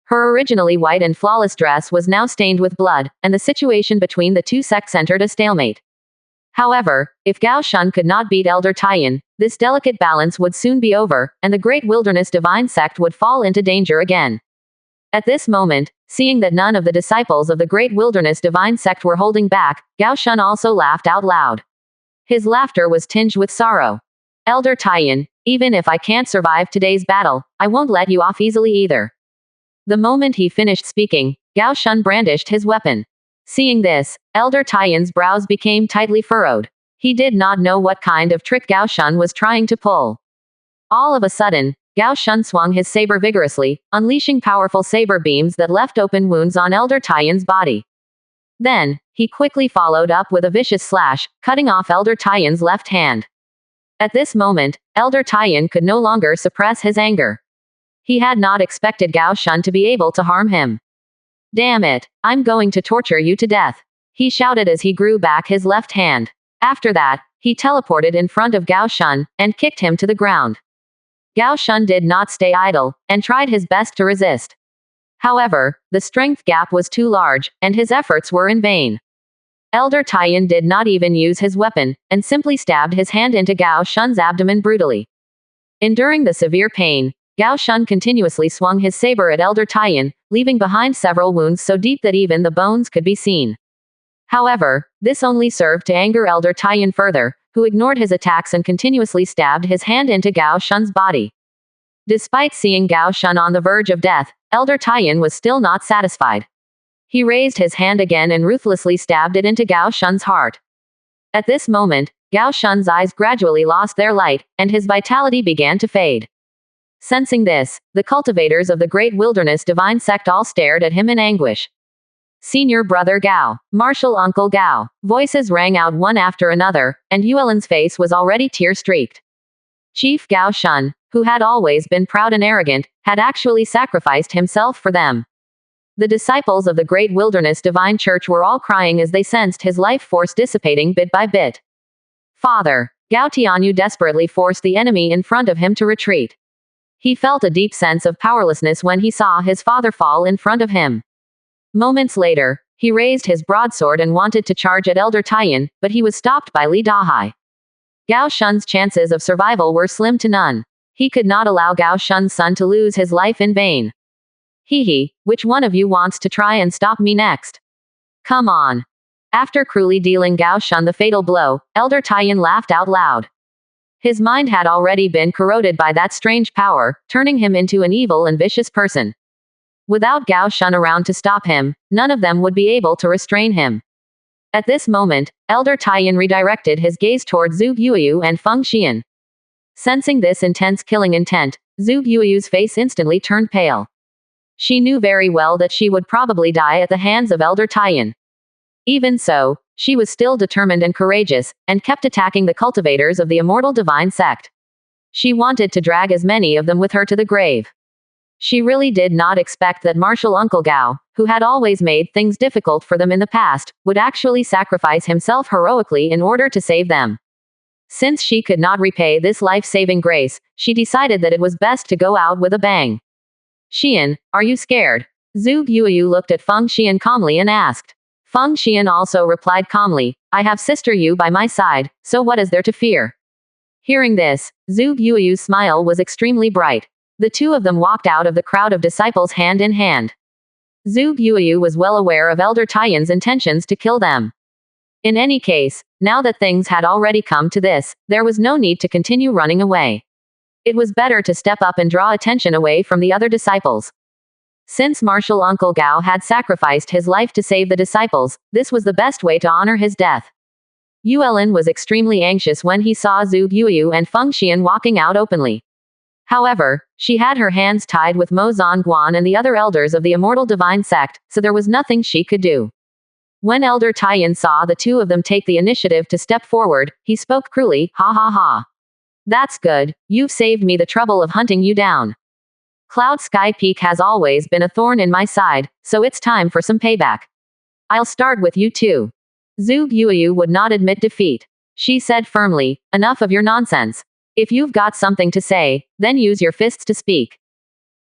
Her originally white and flawless dress was now stained with blood, and the situation between the two sects entered a stalemate. However, if Gao Shun could not beat Elder Taiyan, this delicate balance would soon be over, and the Great Wilderness Divine Sect would fall into danger again. At this moment, seeing that none of the disciples of the Great Wilderness Divine Sect were holding back, Gao Shun also laughed out loud. His laughter was tinged with sorrow. Elder Taiyan, even if I can't survive today's battle, I won't let you off easily either. The moment he finished speaking, Gao Shun brandished his weapon. Seeing this, Elder Taiyan's brows became tightly furrowed. He did not know what kind of trick Gao Shun was trying to pull. All of a sudden, Gao Shun swung his saber vigorously, unleashing powerful saber beams that left open wounds on Elder Taiyan's body. Then, he quickly followed up with a vicious slash, cutting off Elder Taiyan's left hand. At this moment, Elder Taiyan could no longer suppress his anger. He had not expected Gao Shun to be able to harm him. Damn it, I'm going to torture you to death, he shouted as he grew back his left hand. After that, he teleported in front of Gao Shun, and kicked him to the ground. Gao Shun did not stay idle, and tried his best to resist. However, the strength gap was too large, and his efforts were in vain. Elder Taiyan did not even use his weapon, and simply stabbed his hand into Gao Shun's abdomen brutally. Enduring the severe pain, Gao Shun continuously swung his saber at Elder Taiyan, leaving behind several wounds so deep that even the bones could be seen. However, this only served to anger Elder Taiyan further, who ignored his attacks and continuously stabbed his hand into Gao Shun's body. Despite seeing Gao Shun on the verge of death, Elder Taiyan was still not satisfied. He raised his hand again and ruthlessly stabbed it into Gao Shun's heart. At this moment, Gao Shun's eyes gradually lost their light, and his vitality began to fade. Sensing this, the cultivators of the Great Wilderness Divine Sect all stared at him in anguish. Senior Brother Gao, Martial Uncle Gao. Voices rang out one after another, and Yuelin's face was already tear-streaked. Chief Gao Shun, who had always been proud and arrogant, had actually sacrificed himself for them. The disciples of the Great Wilderness Divine Church were all crying as they sensed his life force dissipating bit by bit. Father, Gao Tianyu desperately forced the enemy in front of him to retreat. He felt a deep sense of powerlessness when he saw his father fall in front of him. Moments later, he raised his broadsword and wanted to charge at Elder Taiyan, but he was stopped by Li Dahai. Gao Shun's chances of survival were slim to none. He could not allow Gao Shun's son to lose his life in vain. Hee, which one of you wants to try and stop me next? Come on. After cruelly dealing Gao Shun the fatal blow, Elder Taiyan laughed out loud. His mind had already been corroded by that strange power, turning him into an evil and vicious person. Without Gao Shun around to stop him, none of them would be able to restrain him. At this moment, Elder Taiyan redirected his gaze toward Zhu Guoyu and Feng Xian. Sensing this intense killing intent, Zhu Guoyu's face instantly turned pale. She knew very well that she would probably die at the hands of Elder Taiyan. Even so, she was still determined and courageous, and kept attacking the cultivators of the immortal divine sect. She wanted to drag as many of them with her to the grave. She really did not expect that Martial Uncle Gao, who had always made things difficult for them in the past, would actually sacrifice himself heroically in order to save them. Since she could not repay this life-saving grace, she decided that it was best to go out with a bang. Xian, are you scared? Zhu Guoyu looked at Feng Xian calmly and asked. Feng Xian also replied calmly, I have Sister Yu by my side, so what is there to fear? Hearing this, Zhu Guoyu's smile was extremely bright. The two of them walked out of the crowd of disciples hand in hand. Zhu Guoyu was well aware of Elder Taiyan's intentions to kill them. In any case, now that things had already come to this, there was no need to continue running away. It was better to step up and draw attention away from the other disciples. Since Martial Uncle Gao had sacrificed his life to save the disciples, this was the best way to honor his death. Yuelin was extremely anxious when he saw Zhu Guoyu and Feng Xian walking out openly. However, she had her hands tied with Mo Zongguan and the other elders of the Immortal Divine Sect, so there was nothing she could do. When Elder Taiyan saw the two of them take the initiative to step forward, he spoke cruelly, ha ha ha. That's good, you've saved me the trouble of hunting you down. Cloud Sky Peak has always been a thorn in my side, so it's time for some payback. I'll start with you too. Zhu Guoyu would not admit defeat. She said firmly, enough of your nonsense. If you've got something to say, then use your fists to speak.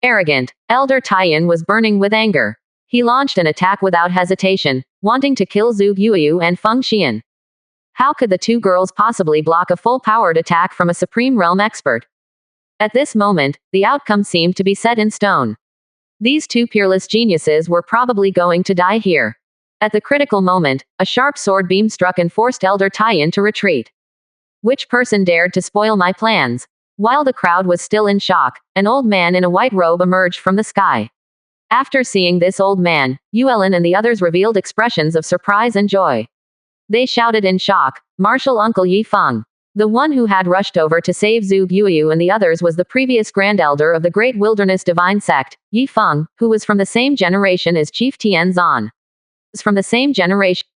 Arrogant, Elder Taiyan was burning with anger. He launched an attack without hesitation, wanting to kill Zhu Guoyu and Feng Xian. How could the two girls possibly block a full-powered attack from a Supreme Realm expert? At this moment, the outcome seemed to be set in stone. These two peerless geniuses were probably going to die here. At the critical moment, a sharp sword beam struck and forced Elder Taiyan to retreat. Which person dared to spoil my plans? While the crowd was still in shock, an old man in a white robe emerged from the sky. After seeing this old man, Yuelin and the others revealed expressions of surprise and joy. They shouted in shock, Martial Uncle Yi Feng. The one who had rushed over to save Zhu Guoyu and the others was the previous Grand Elder of the Great Wilderness Divine Sect, Yi Feng, who was from the same generation as Chief Tian Zan. From the same generation.